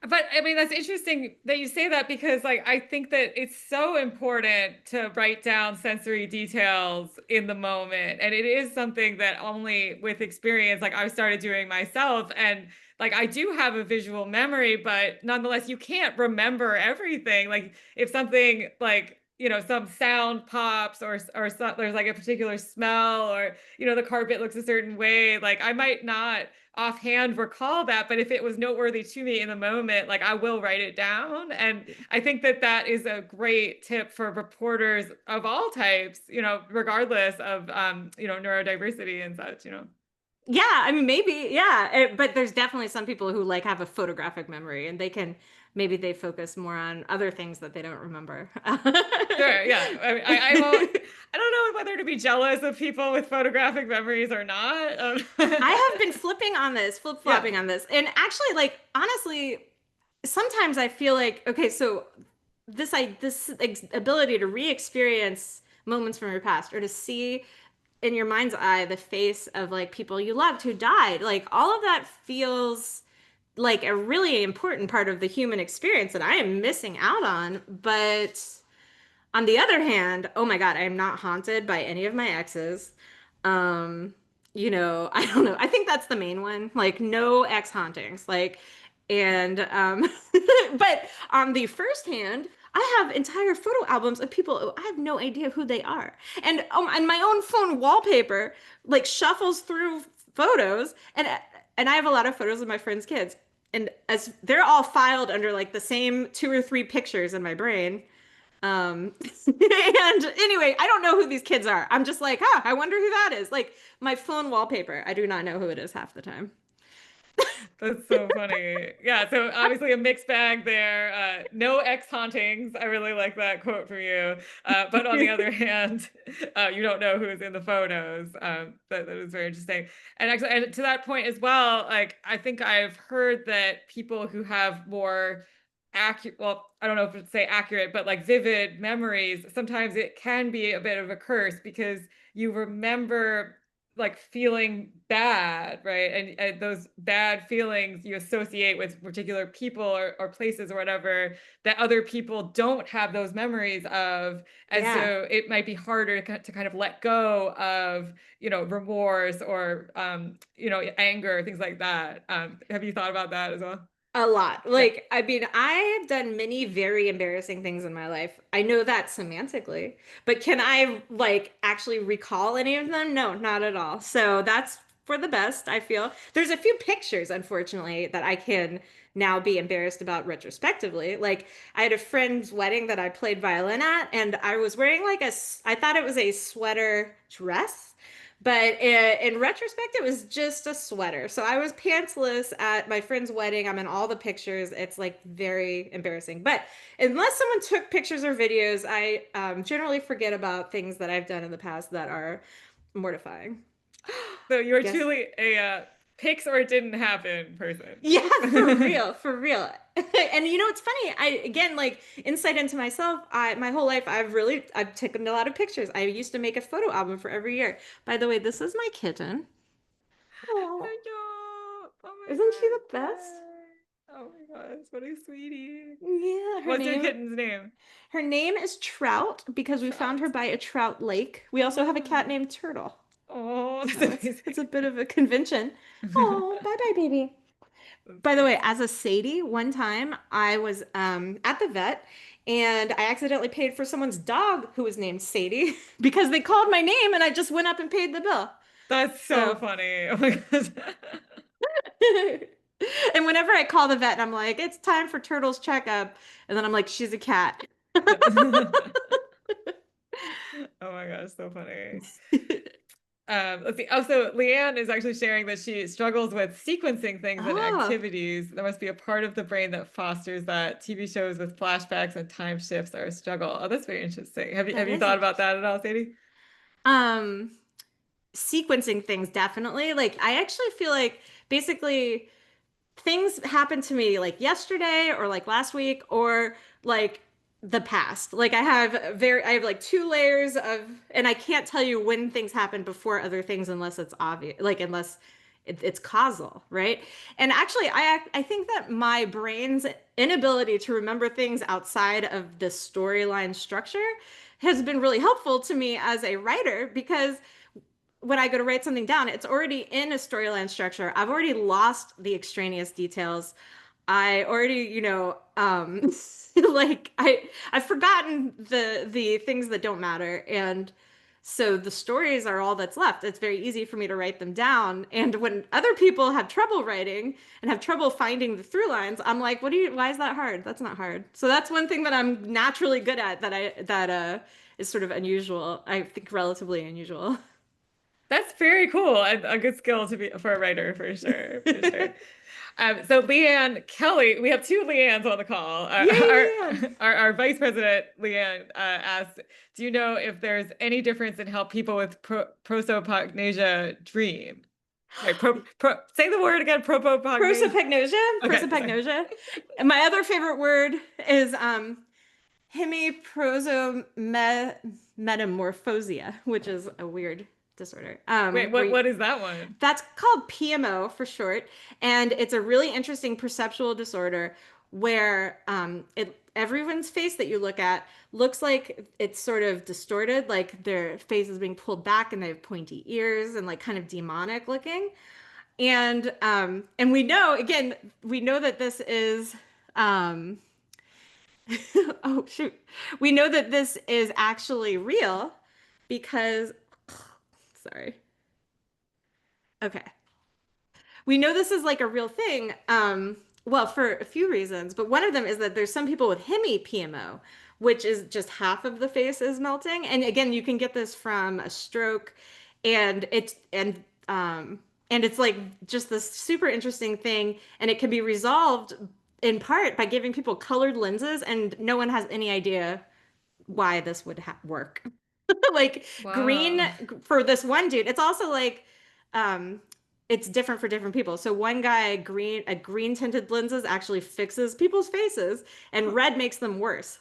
Speaker 1: But I mean, that's interesting that you say that because, like, I think that it's so important to write down sensory details in the moment. And it is something that only with experience, like, I've started doing myself. And, like, I do have a visual memory, but nonetheless, you can't remember everything. Like, if something, like, some sound pops there's like a particular smell or, the carpet looks a certain way, like, I might not offhand recall that, but if it was noteworthy to me in the moment, like, I will write it down. And I think that that is a great tip for reporters of all types, regardless of neurodiversity and such.
Speaker 2: Yeah, I mean, maybe, yeah. But there's definitely some people who like have a photographic memory and maybe they focus more on other things that they don't remember.
Speaker 1: Sure, yeah. I won't. I don't know whether to be jealous of people with photographic memories or not.
Speaker 2: I have been
Speaker 1: Yeah.
Speaker 2: flip-flopping on this. And actually, like, honestly, sometimes I feel like, okay, so this ability to re-experience moments from your past or to see in your mind's eye the face of like people you loved who died, like all of that feels like a really important part of the human experience that I am missing out on. But on the other hand, oh my God, I am not haunted by any of my exes. Um, I don't know. I think that's the main one. Like no ex hauntings. But on the first hand, I have entire photo albums of people who I have no idea who they are. And my own phone wallpaper like shuffles through photos and I have a lot of photos of my friends' kids. And as they're all filed under like the same two or three pictures in my brain. And anyway, I don't know who these kids are. I'm just like, I wonder who that is. Like my phone wallpaper, I do not know who it is half the time.
Speaker 1: That's so funny. Yeah, so obviously a mixed bag there. No ex hauntings. I really like that quote from you. But on the other hand, you don't know who's in the photos. That is very interesting. And actually, and to that point as well, like, I think I've heard that people who have more accurate, well, I don't know if it's say accurate, but like vivid memories, sometimes it can be a bit of a curse because you remember like feeling bad, right? And those bad feelings you associate with particular people or places or whatever that other people don't have those memories of. And
Speaker 2: Yeah.
Speaker 1: so it might be harder to kind of let go of, remorse or, anger, things like that. Have you thought about that as well?
Speaker 2: A lot.
Speaker 1: Yeah.
Speaker 2: Like, I mean, I have done many very embarrassing things in my life. I know that semantically, but can I like actually recall any of them? No, not at all. So that's for the best, I feel. There's a few pictures, unfortunately, that I can now be embarrassed about retrospectively. Like, I had a friend's wedding that I played violin at, and I was wearing like I thought it was a sweater dress. But in retrospect, it was just a sweater. So I was pantsless at my friend's wedding. I'm in all the pictures. It's like very embarrassing. But unless someone took pictures or videos, I generally forget about things that I've done in the past that are mortifying.
Speaker 1: So you were
Speaker 2: Yes.
Speaker 1: truly a pics or it didn't happen person.
Speaker 2: Yeah, for real, for real. And it's funny. I again like insight into myself. My whole life I've taken a lot of pictures. I used to make a photo album for every year. By the way, this is my kitten. Oh,
Speaker 1: I know. Oh my
Speaker 2: isn't she
Speaker 1: God.
Speaker 2: the best?
Speaker 1: Oh my gosh, what a sweetie.
Speaker 2: Yeah,
Speaker 1: What's your kitten's name?
Speaker 2: her name is Trout because we found her
Speaker 1: Trout.
Speaker 2: by a trout lake. We also have a cat named Turtle.
Speaker 1: Oh, that's
Speaker 2: So it's a
Speaker 1: amazing.
Speaker 2: bit of a convention. Oh, bye-bye, baby.
Speaker 1: That's
Speaker 2: By the
Speaker 1: so
Speaker 2: way,
Speaker 1: sweet.
Speaker 2: as a Sadie, one time I was at the vet and I accidentally paid for someone's dog who was named Sadie because they called my name and I just went up and paid the bill.
Speaker 1: That's so
Speaker 2: So,
Speaker 1: funny. Oh my gosh.
Speaker 2: and whenever I call the vet and I'm like, it's time for Turtle's checkup, and then I'm like, she's a cat.
Speaker 1: Oh my gosh, so funny. Let's see. Also, Leanne is actually sharing that she struggles with sequencing things and
Speaker 2: Oh,
Speaker 1: activities. There must be a part of the brain that fosters that. TV shows with flashbacks and time shifts are a struggle. Oh, that's very interesting. Have you
Speaker 2: that
Speaker 1: have you
Speaker 2: is
Speaker 1: thought about
Speaker 2: interesting.
Speaker 1: that at all, Sadie?
Speaker 2: Um, Sequencing things definitely. Like I actually feel like basically things happen to me like yesterday or like last week or like the past. Like I have like two layers of and I can't tell you when things happen before other things unless it's obvious. Like unless It's causal, right? And actually, I think that my brain's inability to remember things outside of the storyline structure has been really helpful to me as a writer because when I go to write something down, it's already in a storyline structure. I've already lost the extraneous details. I already, like I've forgotten the things that don't matter. And so the stories are all that's left. It's very easy for me to write them down. And when other people have trouble writing and have trouble finding the through lines, I'm like, why is that hard? That's not hard. So that's one thing that I'm naturally good at that is sort of unusual. I think relatively unusual.
Speaker 1: That's very cool. A good skill to be for a writer for sure, for sure. So Leanne Kelly, we have two Leannes on the call.
Speaker 2: Yay!
Speaker 1: Our Vice President Leanne asked, "Do you know if there's any difference in how people with prosopagnosia dream?" Sorry, say the word again. Prosopagnosia.
Speaker 2: Prosopagnosia.
Speaker 1: Okay,
Speaker 2: Prosopagnosia. And my other favorite word is hemiprosometamorphosia, which is a weird disorder.
Speaker 1: Wait, what is that one?
Speaker 2: That's called PMO for short, and it's a really interesting perceptual disorder where everyone's face that you look at looks like it's sort of distorted, like their face is being pulled back and they have pointy ears and like kind of demonic looking. And we know that this is oh shoot. We know that this is actually real because sorry. Okay. We know this is like a real thing. Well, for a few reasons, but one of them is that there's some people with hemi-PMO, which is just half of the face is melting. And again, you can get this from a stroke, and it's like just this super interesting thing, and it can be resolved in part by giving people colored lenses, and no one has any idea why this would work. Like green
Speaker 1: Wow.
Speaker 2: for this one dude. It's also like um it's different for different people. So one guy, a green tinted lenses actually fixes people's faces, and red makes them worse.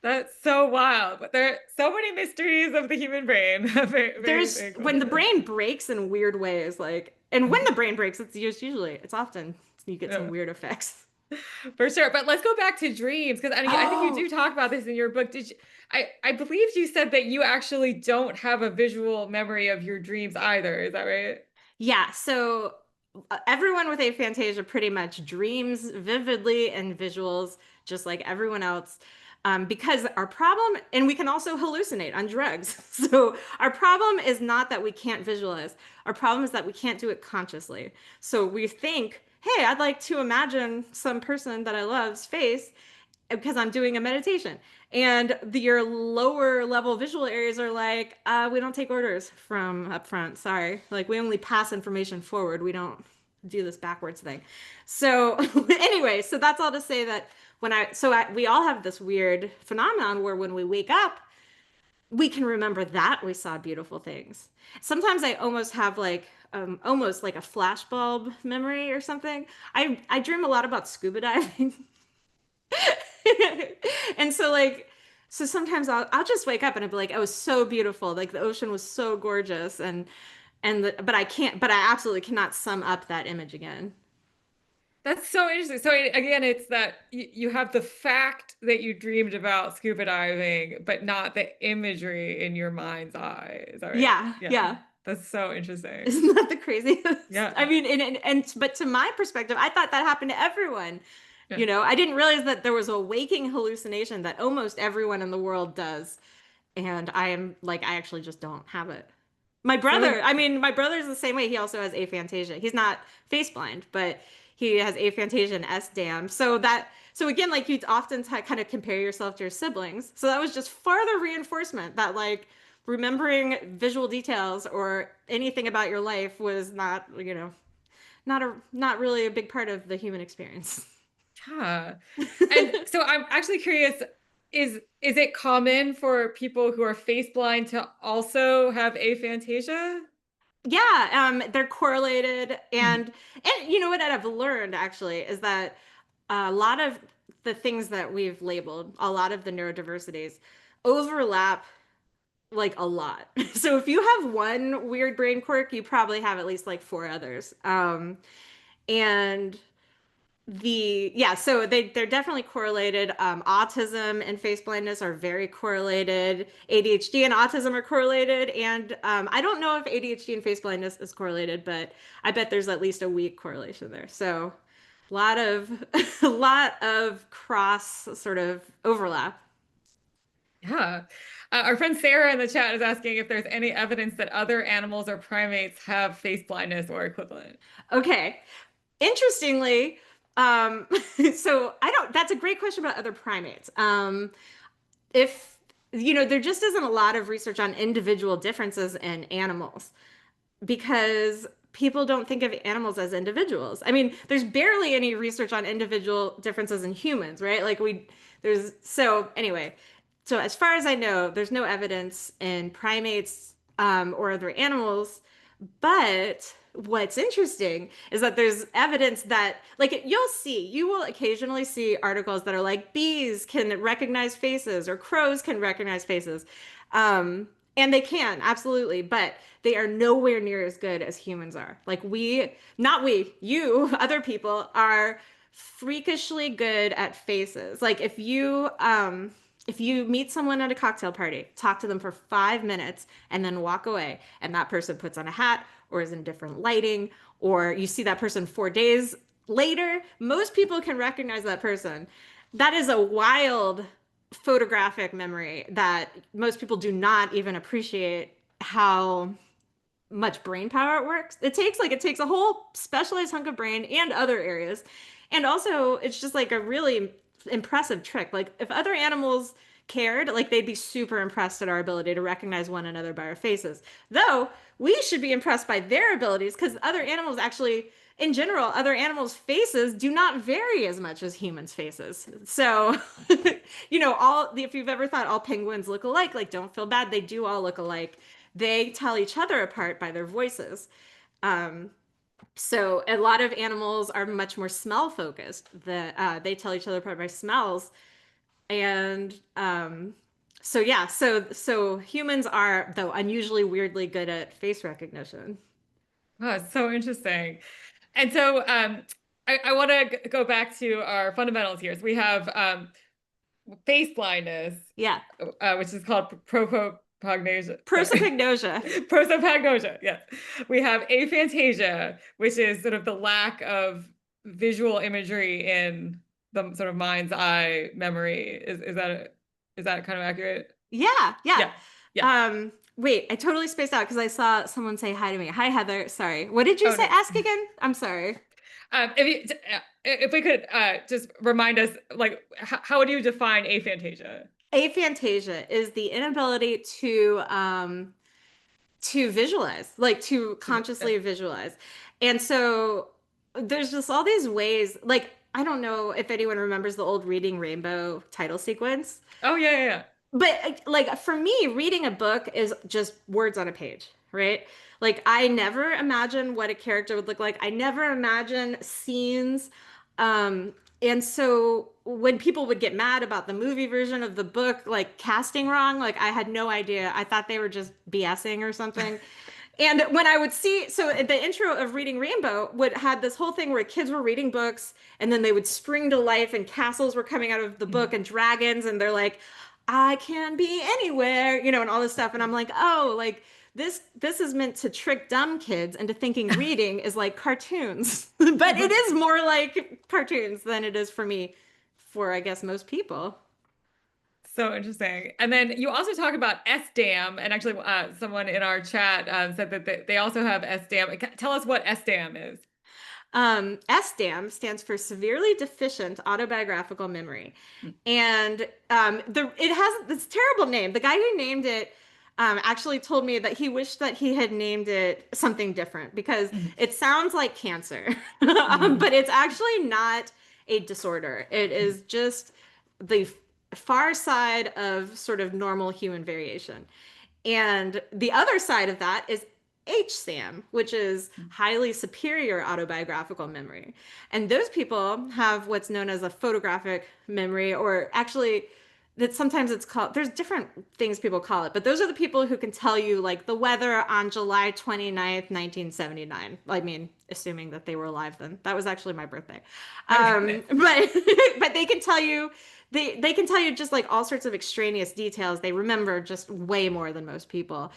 Speaker 1: That's so wild. But there are so many mysteries of the human brain. Very, very,
Speaker 2: There's
Speaker 1: very
Speaker 2: when the
Speaker 1: cool.
Speaker 2: brain breaks in weird ways, like, and when the brain breaks, it's often you get some
Speaker 1: Yeah.
Speaker 2: weird effects.
Speaker 1: For sure. But let's go back to dreams because I think you do
Speaker 2: Oh,
Speaker 1: talk about this in your book. I believe you said that you actually don't have a visual memory of your dreams either. Is that right?
Speaker 2: yeah. So everyone with aphantasia pretty much dreams vividly and visuals, just like everyone else. Because our problem, and we can also hallucinate on drugs. So our problem is not that we can't visualize. Our problem is that we can't do it consciously. So we think, hey, I'd like to imagine some person that I love's face because I'm doing a meditation. And your lower level visual areas are like, we don't take orders from up front. Sorry. Like we only pass information forward. We don't do this backwards thing. So anyway, so that's all to say that we all have this weird phenomenon where when we wake up, we can remember that we saw beautiful things. Sometimes I almost like a flashbulb memory or something. I dream a lot about scuba diving. And so sometimes I'll just wake up and I'll be like, it was so beautiful. Like the ocean was so gorgeous but I absolutely cannot sum up that image again.
Speaker 1: That's so interesting. So again, it's that you have the fact that you dreamed about scuba diving, but not the imagery in your mind's eye. Is that right?
Speaker 2: Yeah,
Speaker 1: Yeah.
Speaker 2: yeah.
Speaker 1: That's so interesting.
Speaker 2: Isn't that the craziest? I
Speaker 1: Yeah.
Speaker 2: mean, but to my perspective, I thought that happened to everyone.
Speaker 1: Yeah.
Speaker 2: I didn't realize that there was a waking hallucination that almost everyone in the world does. And I actually just don't have it.
Speaker 1: So
Speaker 2: My brother's the same way. He also has aphantasia. He's not face blind, but he has aphantasia and S-DAM. So again, like you'd often kind of compare yourself to your siblings. So that was just farther reinforcement that like remembering visual details or anything about your life was not really a big part of the human experience.
Speaker 1: yeah. And so I'm actually curious, is it common for people who are face blind to also have aphantasia?
Speaker 2: Yeah, they're correlated,
Speaker 1: Mhm.
Speaker 2: and you know what I've learned actually is that a lot of the things that we've labeled, a lot of the neurodiversities overlap like a lot. So if you have one weird brain quirk, you probably have at least like four others. And yeah, so they're definitely correlated. Autism and face blindness are very correlated. ADHD and autism are correlated, and I don't know if ADHD and face blindness is correlated, but I bet there's at least a weak correlation there. So a lot of a lot of cross sort of overlap.
Speaker 1: Yeah. Our friend Sarah in the chat is asking if there's any evidence that other animals or primates have face blindness or equivalent.
Speaker 2: Okay. Interestingly, so I don't, that's a great question about other primates. If, there just isn't a lot of research on individual differences in animals because people don't think of animals as individuals. I mean, there's barely any research on individual differences in humans, right? So anyway, so as far as I know, there's no evidence in primates or other animals. But what's interesting is that there's evidence that, like, you will occasionally see articles that are like, bees can recognize faces or crows can recognize faces. And they can, absolutely, but they are nowhere near as good as humans are. Like, not we, you, other people are freakishly good at faces. Like, if you meet someone at a cocktail party, talk to them for 5 minutes and then walk away, and that person puts on a hat or is in different lighting, or you see that person 4 days later, most people can recognize that person. That is a wild photographic memory that most people do not even appreciate how much brain power it works. It takes a whole specialized hunk of brain and other areas. And also it's just like a really impressive trick. Like if other animals cared, like they'd be super impressed at our ability to recognize one another by our faces. Though we should be impressed by their abilities because other animals actually, in general, other animals' faces do not vary as much as humans' faces. So, if you've ever thought all penguins look alike, like don't feel bad, they do all look alike. They tell each other apart by their voices. So a lot of animals are much more smell focused. They tell each other apart by smells, and so yeah, so humans are though unusually weirdly good at face recognition.
Speaker 1: Oh, it's so interesting. And so I want to go back to our fundamentals here. So we have face blindness,
Speaker 2: Yeah,
Speaker 1: which is called propagnosia.
Speaker 2: prosopagnosia.
Speaker 1: Prosopagnosia, yes. We have aphantasia, which is sort of the lack of visual imagery in the sort of mind's eye memory. Is that kind of accurate?
Speaker 2: Yeah, yeah.
Speaker 1: Yeah, yeah.
Speaker 2: Wait, I totally spaced out because I saw someone say hi to me. Hi, Heather. Sorry. What did you
Speaker 1: Oh
Speaker 2: say?
Speaker 1: no.
Speaker 2: Ask again. I'm sorry.
Speaker 1: If we could just remind us, like, how would you define aphantasia?
Speaker 2: Aphantasia is the inability to visualize, like to
Speaker 1: Yeah.
Speaker 2: consciously visualize. And so there's just all these ways, like I don't know if anyone remembers the old Reading Rainbow title sequence.
Speaker 1: Oh yeah, yeah, yeah.
Speaker 2: But like for me, reading a book is just words on a page, right? Like I never imagine what a character would look like. I never imagine scenes. And so when people would get mad about the movie version of the book, like casting wrong, like I had no idea. I thought they were just BSing or something. And when I would see, so the intro of Reading Rainbow would had this whole thing where kids were reading books and then they would spring to life and castles were coming out of the book and dragons and they're like, I can be anywhere, and all this stuff. And I'm like, oh, like this is meant to trick dumb kids into thinking reading is like cartoons. But it is more like cartoons than it is for me, for I guess most people.
Speaker 1: So interesting. And then you also talk about SDAM, and actually, someone in our chat said that they also have SDAM. Tell us what SDAM is.
Speaker 2: SDAM stands for severely deficient autobiographical memory. And it has this terrible name. The guy who named it actually told me that he wished that he had named it something different because
Speaker 1: Mhm.
Speaker 2: it sounds like cancer.
Speaker 1: Mhm.
Speaker 2: But it's actually not a disorder. It is just the far side of sort of normal human variation. And the other side of that is HSAM, which is highly superior autobiographical memory. And those people have what's known as a photographic memory, or actually, that sometimes it's called, there's different things people call it, but those are the people who can tell you like the weather on July 29th, 1979. I mean, assuming that they were alive then. That was actually my birthday.
Speaker 1: Okay, nice.
Speaker 2: But but they can tell you they can tell you just like all sorts of extraneous details. They remember just way more than most people.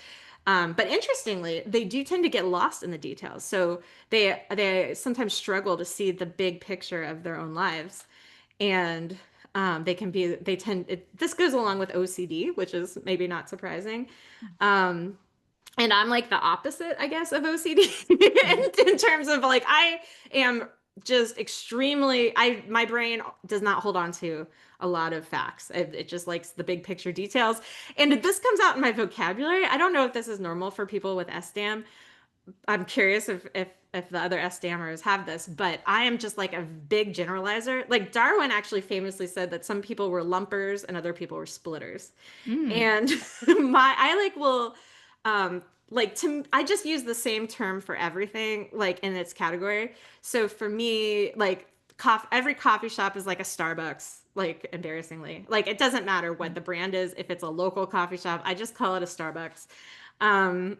Speaker 2: But interestingly, they do tend to get lost in the details. So they sometimes struggle to see the big picture of their own lives. And they tend, this goes along with OCD, which is maybe not surprising. Um, and I'm like the opposite, I guess, of OCD in terms of like, I am just extremely, my brain does not hold on to a lot of facts. It just likes the big picture details. And this comes out in my vocabulary. I don't know if this is normal for people with SDAM. I'm curious if the other SDAMers have this, but I am just like a big generalizer. Like Darwin actually famously said that some people were lumpers and other people were splitters.
Speaker 1: Mm.
Speaker 2: And I like will like to I just use the same term for everything like in its category. So for me, like every coffee shop is like a Starbucks, like embarrassingly. Like it doesn't matter what the brand is, if it's a local coffee shop, I just call it a Starbucks. Um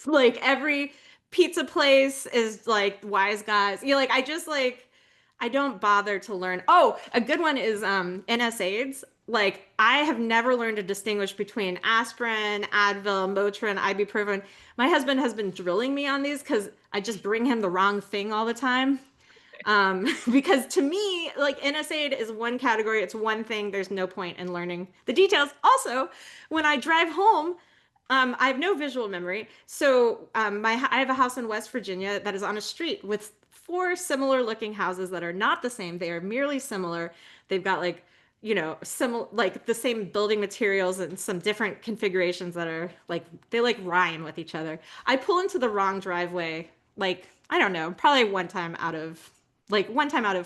Speaker 2: like every pizza place is like Wise Guys. You know, like I just like I don't bother to learn. Oh, a good one is NSAIDs. Like I have never learned to distinguish between aspirin, Advil, Motrin, ibuprofen. My husband has been drilling me on these because I just bring him the wrong thing all the time. Because to me, like NSAID is one category, it's one thing. There's no point in learning the details. Also, when I drive home, I have no visual memory. So I have a house in West Virginia that is on a street with four similar looking houses that are not the same. They are merely similar. They've got like, you know, similar like the same building materials and some different configurations that are like they like rhyme with each other. I pull into the wrong driveway, like, I don't know, probably one time out of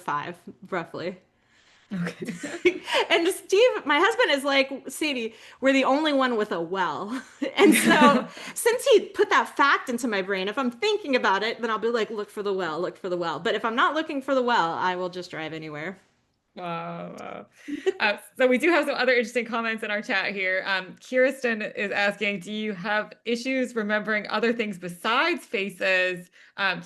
Speaker 2: five, roughly.
Speaker 1: Okay.
Speaker 2: And Steve, my husband, is like, Sadie, we're the only one with a well. And so, since he put that fact into my brain, if I'm thinking about it, then I'll be like, look for the well, look for the well. But if I'm not looking for the well, I will just drive anywhere.
Speaker 1: Wow, wow. So we do have some other interesting comments in our chat here. Kirsten is asking, do you have issues remembering other things besides faces?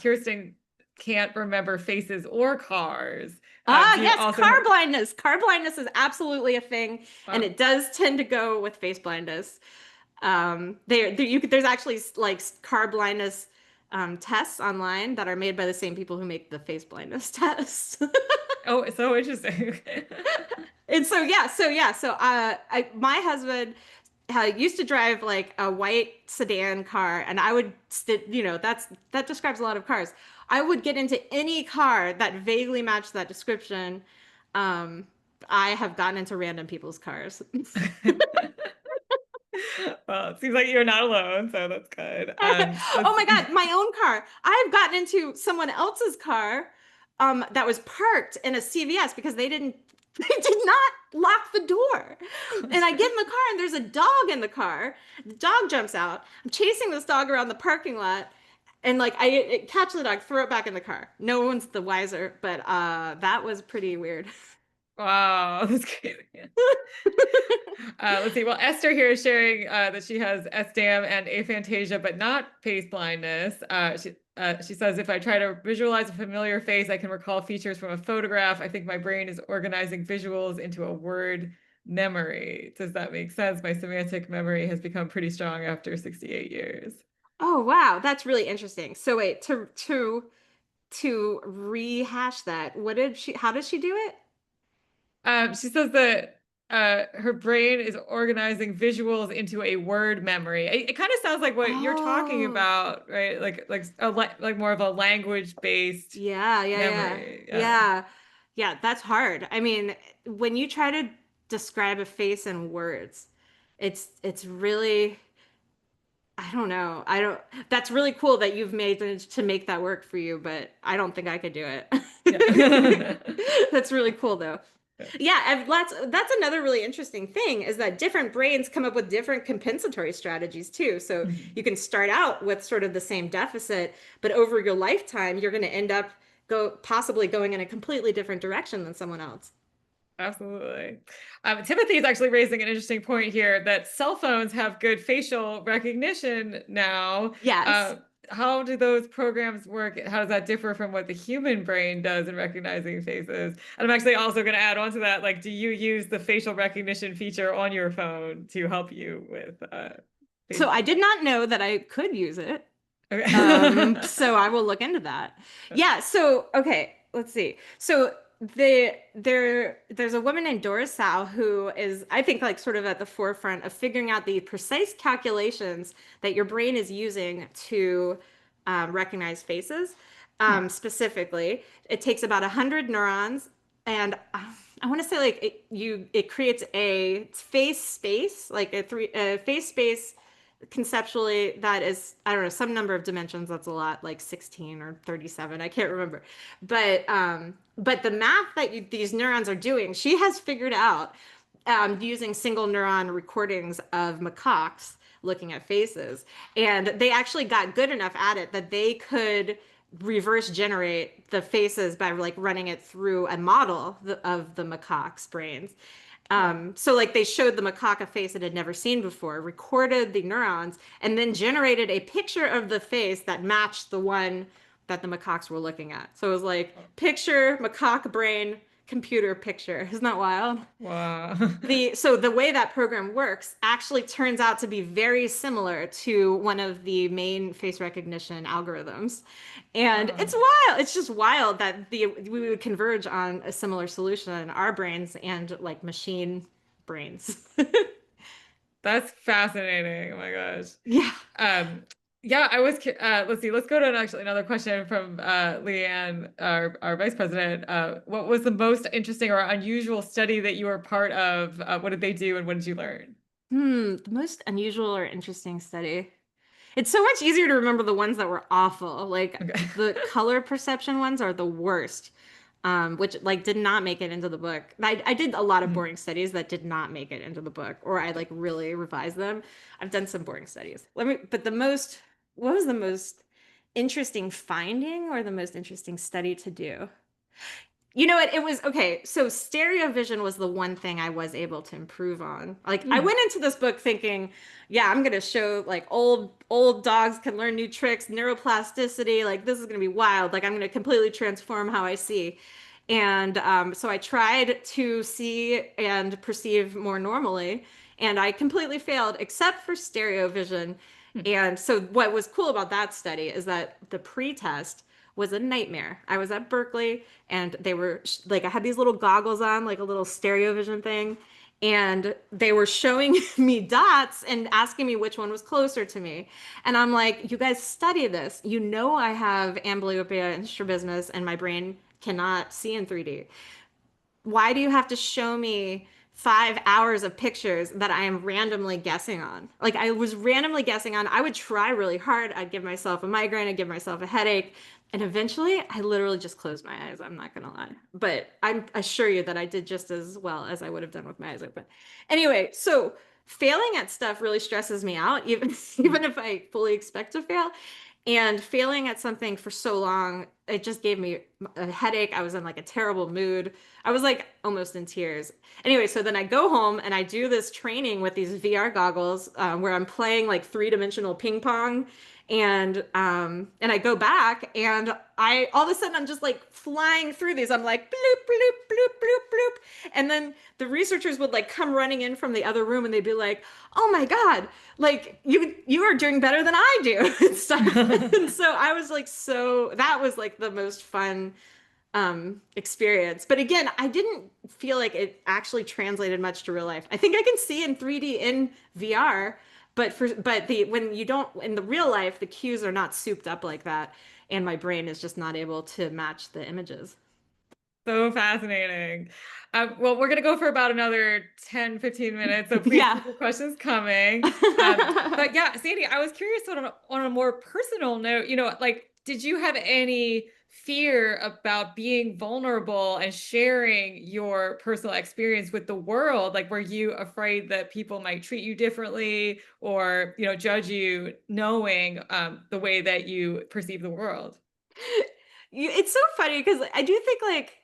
Speaker 1: Kirsten can't remember faces or cars.
Speaker 2: Ah,
Speaker 1: Do you
Speaker 2: yes,
Speaker 1: also
Speaker 2: car blindness. Car blindness is absolutely a thing, and
Speaker 1: wow.
Speaker 2: it does tend to go with face blindness. There's actually like car blindness tests online that are made by the same people who make the face blindness tests.
Speaker 1: Oh, it's so interesting.
Speaker 2: And my husband used to drive like a white sedan car, and I would, that describes a lot of cars. I would get into any car that vaguely matched that description. Um, I have gotten into random people's cars.
Speaker 1: Well, it seems like you're not alone, so that's good.
Speaker 2: Oh my God, my own car. I've gotten into someone else's car that was parked in a CVS because they did not lock the door. And I get in the car and there's a dog in the car. The dog jumps out. I'm chasing this dog around the parking lot. And like I catch the dog, throw it back in the car. No one's the wiser, but that was pretty weird.
Speaker 1: Wow, that's crazy. Let's see. Well, Esther here is sharing that she has SDAM and aphantasia, but not face blindness. She says, if I try to visualize a familiar face, I can recall features from a photograph. I think my brain is organizing visuals into a word memory. Does that make sense? My semantic memory has become pretty strong after 68 years.
Speaker 2: Oh wow, that's really interesting. So wait, to rehash that, how did she do it?
Speaker 1: She says that her brain is organizing visuals into a word memory. It kind of sounds like what you're talking
Speaker 2: Oh,
Speaker 1: about, right? Like more of a language-based
Speaker 2: yeah, yeah, yeah.
Speaker 1: memory. Yeah.
Speaker 2: Yeah. Yeah, that's hard. I mean, when you try to describe a face in words, it's really, I don't know. I don't That's really cool that you've managed to make that work for you, but I don't think I could do
Speaker 1: Yeah.
Speaker 2: it. That's really cool though. Yeah, that's another really interesting thing is that different brains come up with different compensatory strategies too. So
Speaker 1: Mhm.
Speaker 2: you can start out with sort of the same deficit, but over your lifetime, you're going to end up possibly going in a completely different direction than someone else.
Speaker 1: Absolutely. Timothy is actually raising an interesting point here that cell phones have good facial recognition now.
Speaker 2: Yes.
Speaker 1: How do those programs work? How does that differ from what the human brain does in recognizing faces? And I'm actually also going to add on to that, like, do you use the facial recognition feature on your phone to help you with
Speaker 2: So I
Speaker 1: faces?
Speaker 2: did not know that I could use it.
Speaker 1: Okay.
Speaker 2: So I will look into that. Yeah, so okay, let's see. So there's a woman named Doris Sow who is, I think, like sort of at the forefront of figuring out the precise calculations that your brain is using to recognize faces.
Speaker 1: Hmm.
Speaker 2: Specifically, it takes about 100 neurons, and I want to say like it creates a face space, like a face space conceptually that is, I don't know, some number of dimensions. That's a lot, like 16 or 37, I can't remember. But the math that these neurons are doing, she has figured out using single neuron recordings of macaques looking at faces, and they actually got good enough at it that they could reverse generate the faces by like running it through a model of the macaque's brains.
Speaker 1: Wow.
Speaker 2: So like they showed the macaque a face it had never seen before, recorded the neurons, and then generated a picture of the face that matched the one that the macaques were looking at. So it was like picture, macaque brain, computer picture. Isn't that wild?
Speaker 1: Wow.
Speaker 2: So the way that program works actually turns out to be very similar to one of the main face recognition algorithms. And it's
Speaker 1: Wow.
Speaker 2: wild. It's just wild that we would converge on a similar solution in our brains and like machine brains.
Speaker 1: That's fascinating. Oh my gosh.
Speaker 2: Yeah.
Speaker 1: Um, yeah, let's see, let's go to actually another question from Leanne, our vice president. What was the most interesting or unusual study that you were part of? What did they do and what did you learn?
Speaker 2: The most unusual or interesting study. It's so much easier to remember the ones that were awful. Like
Speaker 1: Okay.
Speaker 2: the color perception ones are the worst, which like did not make it into the book. I did a lot of
Speaker 1: Mhm.
Speaker 2: boring studies that did not make it into the book, or I like really revised them. I've done some boring studies. But what was the most interesting finding or the most interesting study to do? You know what? It was okay. So stereo vision was the one thing I was able to improve on. Like I
Speaker 1: Mm.
Speaker 2: went into this book thinking, yeah, I'm gonna show like old dogs can learn new tricks, neuroplasticity. Like this is gonna be wild. Like I'm gonna completely transform how I see. And so I tried to see and perceive more normally, and I completely failed except for stereo vision.
Speaker 1: Hmm.
Speaker 2: And so what was cool about that study is that the pre-test was a nightmare. I was at Berkeley and they were like, I had these little goggles on, like a little stereo vision thing, and they were showing me dots and asking me which one was closer to me. And I'm like, you guys study this. You know, I have amblyopia and strabismus and my brain cannot see in 3D. Why do you have to show me 5 hours of pictures that I am randomly guessing on? Like I was randomly guessing on, I would try really hard. I'd give myself a migraine, I'd give myself a headache. And eventually I literally just closed my eyes. I'm not gonna lie. But I assure you that I did just as well as I would have done with my eyes open. Anyway, so failing at stuff really stresses me out, even
Speaker 1: Hmm.
Speaker 2: even if I fully expect to fail. And failing at something for so long, it just gave me a headache. I was in like a terrible mood. I was like almost in tears. Anyway, so then I go home and I do this training with these VR goggles where I'm playing like three-dimensional ping pong, and I go back and I all of a sudden I'm just like flying through these. I'm like bloop bloop bloop bloop bloop, and then the researchers would like come running in from the other room and they'd be like, "Oh my God, like you are doing better than I do," and stuff. And so I was like, so that was like the most fun experience. But again, I didn't feel like it actually translated much to real life. I think I can see in 3D in VR, but the when you don't in the real life, the cues are not souped up like that, and my brain is just not able to match the images.
Speaker 1: So fascinating. Well, we're going to go for about another 10, 15 minutes, so please
Speaker 2: Yeah.
Speaker 1: keep your questions coming. But yeah, Sandy, I was curious on a more personal note, like, did you have any fear about being vulnerable and sharing your personal experience with the world? Like, were you afraid that people might treat you differently or, judge you knowing the way that you perceive the world?
Speaker 2: It's so funny because I do think like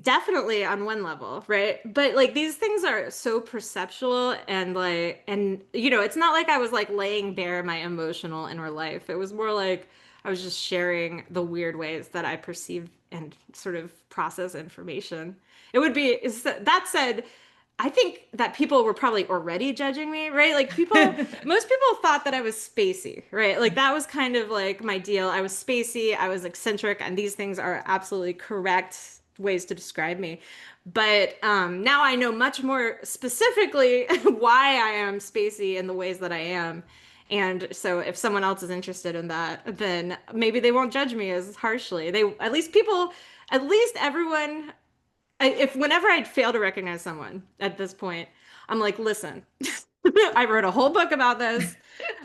Speaker 2: Definitely on one level, right? But like these things are so perceptual and like, and it's not like I was like laying bare my emotional inner life. It was more like I was just sharing the weird ways that I perceive and sort of process information. It would be, that said, I think that people were probably already judging me, right? Like most people thought that I was spacey, right? Like that was kind of like my deal. I was spacey, I was eccentric, and these things are absolutely correct ways to describe me. But now I know much more specifically why I am spacey in the ways that I am. And so if someone else is interested in that, then maybe they won't judge me as harshly. At least everyone if whenever I'd fail to recognize someone at this point, I'm like, listen, I wrote a whole book about this.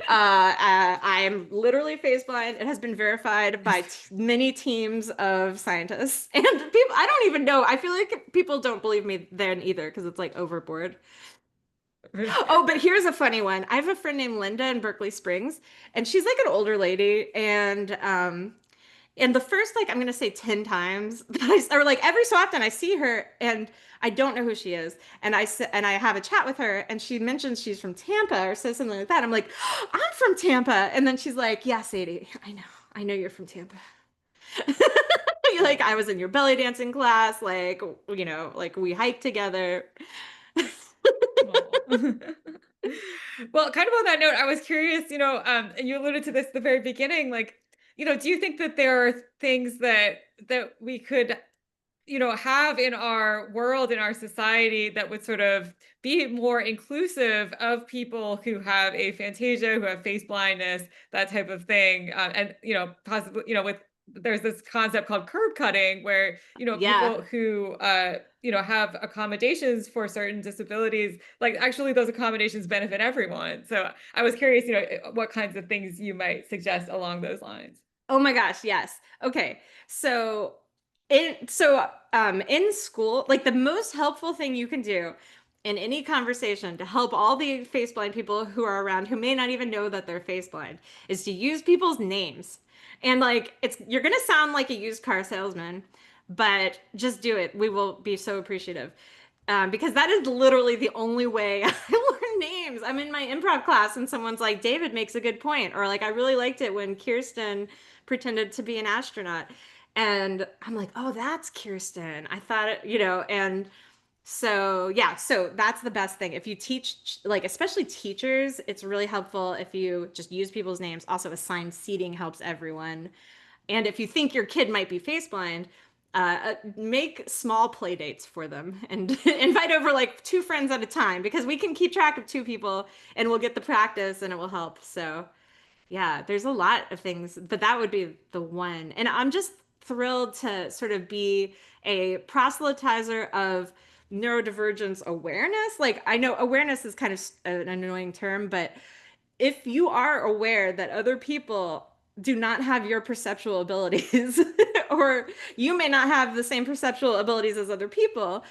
Speaker 2: I am literally face blind. It has been verified by many teams of scientists and people. I don't even know. I feel like people don't believe me then either because it's like overboard. Oh, but here's a funny one. I have a friend named Linda in Berkeley Springs, and she's like an older lady, and the first, like, I'm gonna say 10 times that or like every so often I see her and I don't know who she is. And I have a chat with her and she mentions she's from Tampa or says something like that. I'm like, I'm from Tampa. And then she's like, yeah, Sadie, I know. I know you're from Tampa. You're like, I was in your belly dancing class, like, like we hiked together.
Speaker 1: Aw. Well, kind of on that note, I was curious, and you alluded to this at the very beginning, like, do you think that there are things that we could, have in our world, in our society that would sort of be more inclusive of people who have aphantasia, who have face blindness, that type of thing, and possibly, with there's this concept called curb cutting where
Speaker 2: Yeah.
Speaker 1: people who have accommodations for certain disabilities, like actually those accommodations benefit everyone. So I was curious, what kinds of things you might suggest along those lines.
Speaker 2: Oh my gosh, yes. Okay. In school, like the most helpful thing you can do in any conversation to help all the face blind people who are around who may not even know that they're face blind is to use people's names. And like you're gonna sound like a used car salesman, but just do it. We will be so appreciative. Because that is literally the only way I learn names. I'm in my improv class and someone's like, David makes a good point. Or like, I really liked it when Kirsten pretended to be an astronaut. And I'm like, oh, that's Kirsten. I thought it, and so yeah, so that's the best thing. If you teach, like, especially teachers, it's really helpful if you just use people's names. Also, assigned seating helps everyone. And if you think your kid might be face blind, make small play dates for them and invite over like two friends at a time because we can keep track of two people and we'll get the practice and it will help. So, yeah, there's a lot of things, but that would be the one. And I'm just thrilled to sort of be a proselytizer of neurodivergence awareness. Like, I know awareness is kind of an annoying term, but if you are aware that other people do not have your perceptual abilities, or you may not have the same perceptual abilities as other people,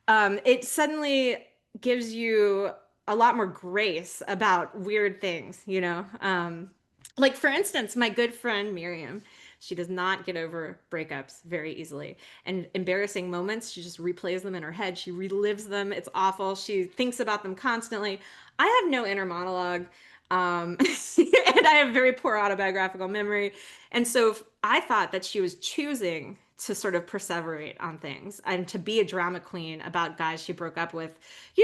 Speaker 2: it suddenly gives you a lot more grace about weird things, like, for instance, my good friend Miriam, she does not get over breakups very easily. And embarrassing moments, she just replays them in her head. She relives them. It's awful. She thinks about them constantly. I have no inner monologue. And I have very poor autobiographical memory. And so I thought that she was choosing to sort of perseverate on things and to be a drama queen about guys she broke up with,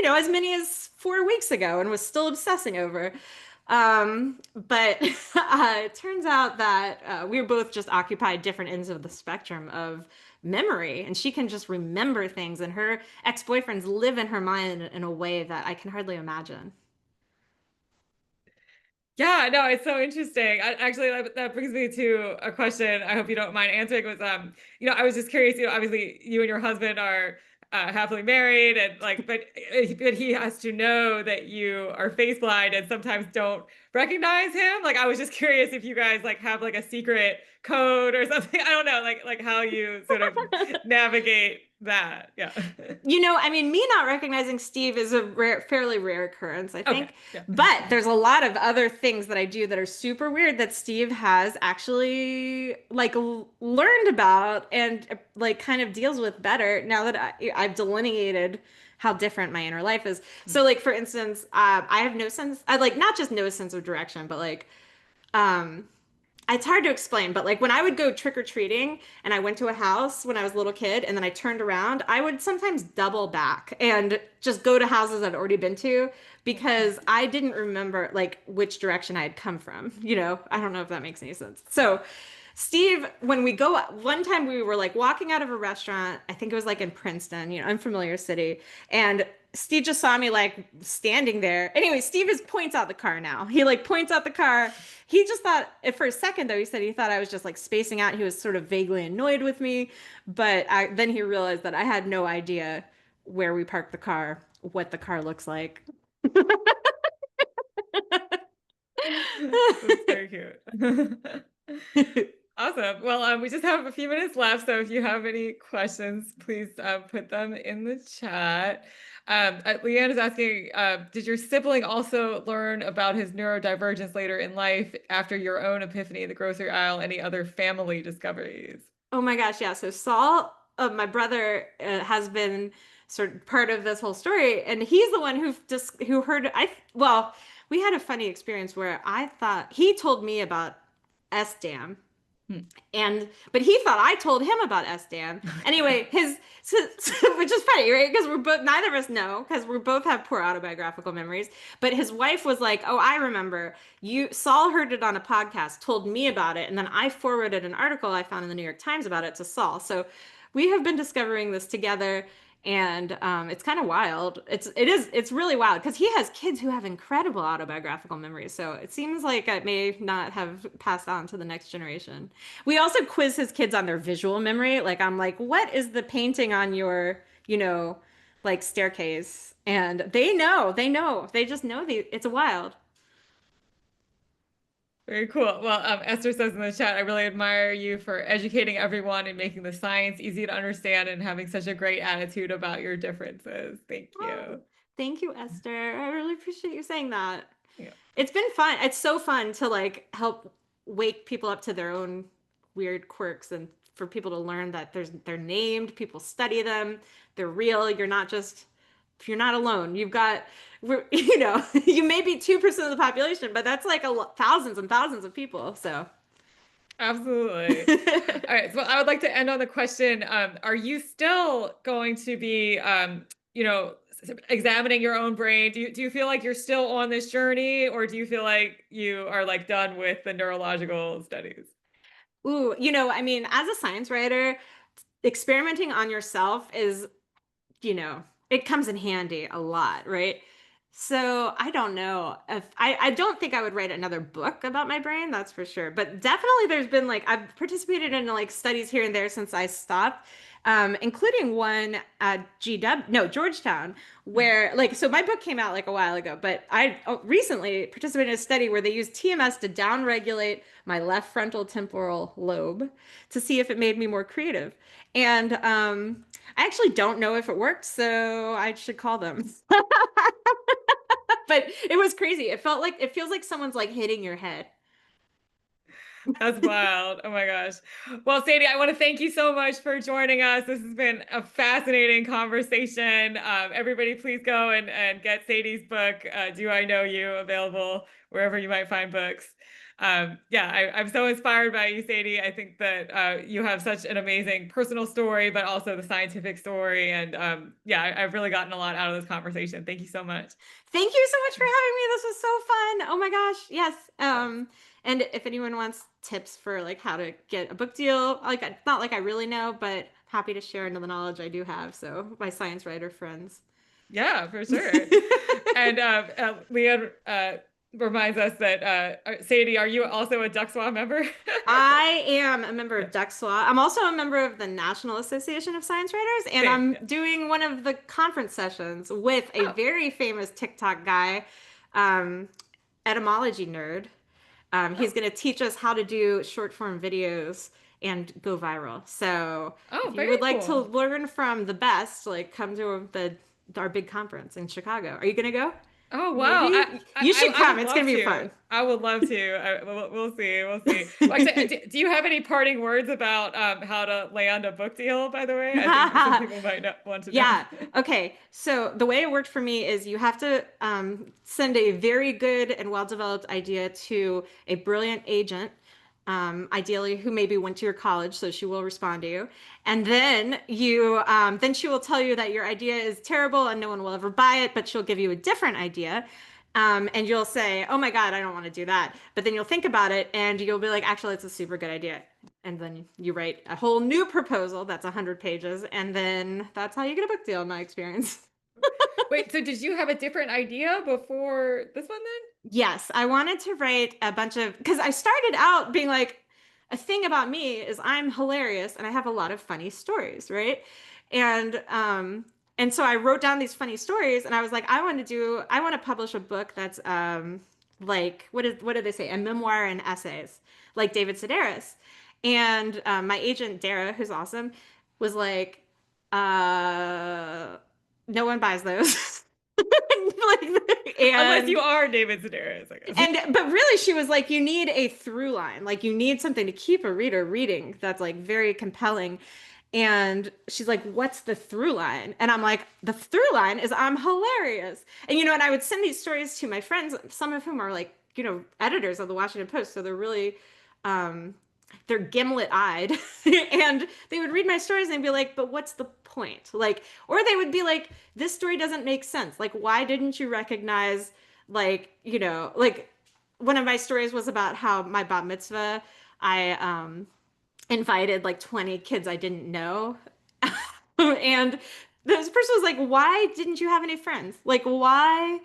Speaker 2: as many as 4 weeks ago and was still obsessing over. But it turns out that we were both just occupied different ends of the spectrum of memory, and she can just remember things, and her ex-boyfriends live in her mind in a way that I can hardly imagine.
Speaker 1: Yeah, no, it's so interesting. Actually, that brings me to a question. I hope you don't mind answering. Was I was just curious. Obviously, you and your husband are happily married, and like, but he has to know that you are face blind and sometimes don't recognize him. Like, I was just curious if you guys like have like a secret code or something. I don't know, like how you sort of navigate that. Yeah.
Speaker 2: I mean, me not recognizing Steve is a fairly rare occurrence, I
Speaker 1: Okay.
Speaker 2: think.
Speaker 1: Yeah.
Speaker 2: But there's a lot of other things that I do that are super weird that Steve has actually like learned about and like kind of deals with better now that I've delineated how different my inner life is. So, like for instance, I have no sense. I like not just no sense of direction, but like um it's hard to explain, but like when I would go trick or treating and I went to a house when I was a little kid and then I turned around, I would sometimes double back and just go to houses I'd already been to because I didn't remember like which direction I had come from. I don't know if that makes any sense. So, Steve, when we go, one time we were like walking out of a restaurant, I think it was like in Princeton, unfamiliar city, and Steve just saw me like standing there. Anyway, Steve just points out the car now. He like points out the car. He just thought, for a second though, he said he thought I was just like spacing out. He was sort of vaguely annoyed with me, but then he realized that I had no idea where we parked the car, what the car looks like.
Speaker 1: That's very cute. Awesome. Well, we just have a few minutes left, so if you have any questions, please put them in the chat. Leanne is asking, did your sibling also learn about his neurodivergence later in life after your own epiphany in the grocery aisle? Any other family discoveries?
Speaker 2: Oh my gosh, yeah. So Saul, my brother, has been sort of part of this whole story, and he's the one who heard. Well, we had a funny experience where I thought he told me about SDAM,
Speaker 1: Hmm.
Speaker 2: but he thought I told him about SDAM. Anyway, which is funny, right? Because neither of us know, because we both have poor autobiographical memories. But his wife was like, "Oh, I remember. Saul heard it on a podcast, told me about it, and then I forwarded an article I found in the New York Times about it to Saul." So we have been discovering this together. And it's kind of wild. It's really wild because he has kids who have incredible autobiographical memories. So it seems like it may not have passed on to the next generation. We also quiz his kids on their visual memory. Like I'm like, what is the painting on your, like staircase? And they know, they just know it's wild.
Speaker 1: Very cool. Well, Esther says in the chat, I really admire you for educating everyone and making the science easy to understand and having such a great attitude about your differences. Thank
Speaker 2: Oh,
Speaker 1: you.
Speaker 2: thank you, Esther. I really appreciate you saying that.
Speaker 1: Yeah.
Speaker 2: It's been fun. It's so fun to like help wake people up to their own weird quirks and for people to learn that they're named, people study them, they're real. You're not alone. You may be 2% of the population, but that's like thousands and thousands of people. So
Speaker 1: Absolutely. All right. So I would like to end on the question, are you still going to be, examining your own brain? Do you feel like you're still on this journey, or do you feel like you are like done with the neurological studies?
Speaker 2: Ooh, I mean, as a science writer, experimenting on yourself is, it comes in handy a lot, right? So I don't know if I don't think I would write another book about my brain, that's for sure. But definitely there's been like I've participated in like studies here and there since I stopped, including one at Georgetown, where like so my book came out like a while ago, but I recently participated in a study where they used TMS to downregulate my left frontal temporal lobe to see if it made me more creative. And I actually don't know if it worked, so I should call them. But it was crazy. It feels like someone's like hitting your head.
Speaker 1: That's wild. Oh my gosh. Well, Sadie, I want to thank you so much for joining us. This has been a fascinating conversation. Everybody, please go and get Sadie's book, Do I Know You, available wherever you might find books. I'm so inspired by you, Sadie. I think that you have such an amazing personal story, but also the scientific story. And I've really gotten a lot out of this conversation. Thank you so much.
Speaker 2: Thank you so much for having me. This was so fun. Oh my gosh. Yes. And if anyone wants tips for like how to get a book deal, like it's not like I really know, but happy to share the knowledge I do have. So my science writer friends.
Speaker 1: Yeah, for sure. And Leanne reminds us that Sadie, are you also a DCSWA member?
Speaker 2: I am a member of DCSWA. I'm also a member of the National Association of Science Writers, and I'm doing one of the conference sessions with a very famous TikTok guy. etymology nerd. He's going to teach us how to do short form videos and go viral. So
Speaker 1: Oh,
Speaker 2: if you
Speaker 1: very
Speaker 2: would like to
Speaker 1: cool.
Speaker 2: learn from the best, like come to our big conference in Chicago. Are you going to go?
Speaker 1: Oh wow.
Speaker 2: Maybe you should
Speaker 1: I
Speaker 2: come.
Speaker 1: would
Speaker 2: It's going
Speaker 1: love
Speaker 2: to be
Speaker 1: to.
Speaker 2: fun.
Speaker 1: I would love to. We'll see. We'll see. Well, actually, do you have any parting words about how to land a book deal, by the way? I think some people might not want to know.
Speaker 2: Yeah. Okay. So the way it worked for me is you have to send a very good and well-developed idea to a brilliant agent, ideally who maybe went to your college, so she will respond to you. And then she will tell you that your idea is terrible and no one will ever buy it, but she'll give you a different idea. And you'll say, "Oh my God, I don't want to do that." But then you'll think about it and you'll be like, "Actually, it's a super good idea." And then you write a whole new proposal that's 100 pages, and then that's how you get a book deal, in my experience.
Speaker 1: Wait, so did you have a different idea before this one then?
Speaker 2: Yes, I wanted to write a bunch of, because I started out being like, a thing about me is I'm hilarious and I have a lot of funny stories, right? And so I wrote down these funny stories and I was like, I want to publish a book that's like what did they say? A memoir and essays, like David Sedaris. And my agent Dara, who's awesome, was like, no one buys those.
Speaker 1: Unless you
Speaker 2: and
Speaker 1: are David Sedaris, I guess.
Speaker 2: but really she was like, you need a through line, like you need something to keep a reader reading that's like very compelling. And she's like, what's the through line? And I'm like, the through line is I'm hilarious. And and I would send these stories to my friends, some of whom are like, editors of the Washington Post, so they're really um they're gimlet eyed. And they would read my stories and be like, but what's the point? Like, or they would be like, this story doesn't make sense. Like, why didn't you recognize, like, like one of my stories was about how my bat mitzvah, I invited like 20 kids I didn't know. And this person was like, why didn't you have any friends? Like, why?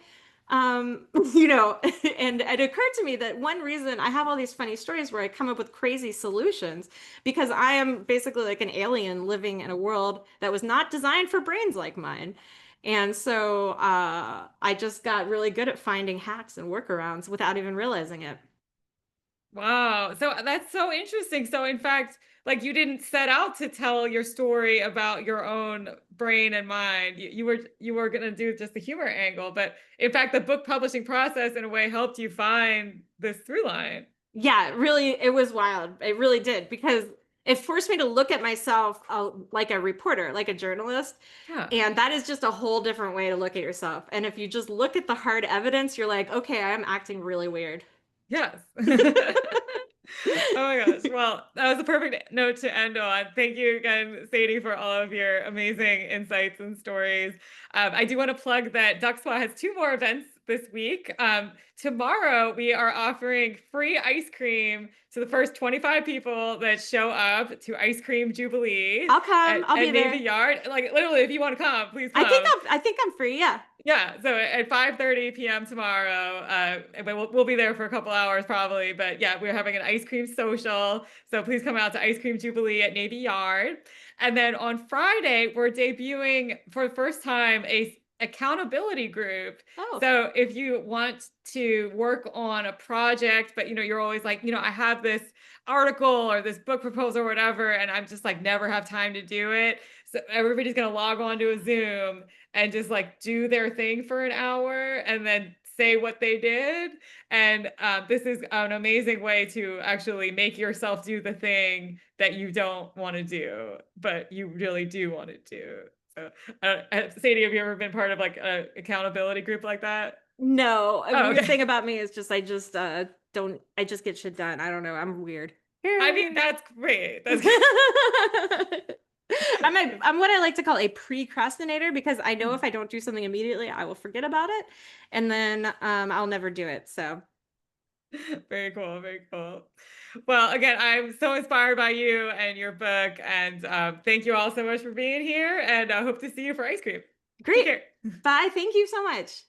Speaker 2: And it occurred to me that one reason I have all these funny stories where I come up with crazy solutions because I am basically like an alien living in a world that was not designed for brains like mine. And so I just got really good at finding hacks and workarounds without even realizing it.
Speaker 1: Wow. So that's so interesting. So in fact, like you didn't set out to tell your story about your own brain and mind. You were going to do just the humor angle, but in fact, the book publishing process in a way helped you find this through line.
Speaker 2: Yeah, really, it was wild. It really did because it forced me to look at myself like a reporter, like a journalist.
Speaker 1: Yeah.
Speaker 2: And that is just a whole different way to look at yourself. And if you just look at the hard evidence, you're like, okay, I'm acting really weird.
Speaker 1: Yes. Oh my gosh. Well, that was a perfect note to end on. Thank you again, Sadie, for all of your amazing insights and stories. I do want to plug that DuckSWA has two more events this week. Tomorrow, we are offering free ice cream to the first 25 people that show up to Ice Cream Jubilee
Speaker 2: I'll come. I'll be
Speaker 1: at Navy
Speaker 2: there.
Speaker 1: Yard. Like literally, if you want to come, please come.
Speaker 2: I think I'm free. Yeah.
Speaker 1: Yeah, so at 5:30 p.m. tomorrow, we'll be there for a couple hours probably, but yeah, we're having an ice cream social. So please come out to Ice Cream Jubilee at Navy Yard. And then on Friday, we're debuting for the first time a accountability group.
Speaker 2: Oh.
Speaker 1: So if you want to work on a project, but you're always like, I have this article or this book proposal or whatever, and I'm just like never have time to do it. So everybody's gonna log on to a Zoom and just like do their thing for an hour and then say what they did. And this is an amazing way to actually make yourself do the thing that you don't want to do, but you really do want to do. So, Sadie, have you ever been part of like an accountability group like that?
Speaker 2: No, a
Speaker 1: Oh,
Speaker 2: weird
Speaker 1: okay.
Speaker 2: thing about me is just I just don't I just get shit done. I don't know. I'm weird.
Speaker 1: I mean, that's great. That's
Speaker 2: I'm what I like to call a precrastinator because I know if I don't do something immediately, I will forget about it, and then I'll never do it. So
Speaker 1: very cool. Very cool. Well, again, I'm so inspired by you and your book, and thank you all so much for being here. And I hope to see you for ice cream. Take
Speaker 2: great.
Speaker 1: care.
Speaker 2: Bye. Thank you so much.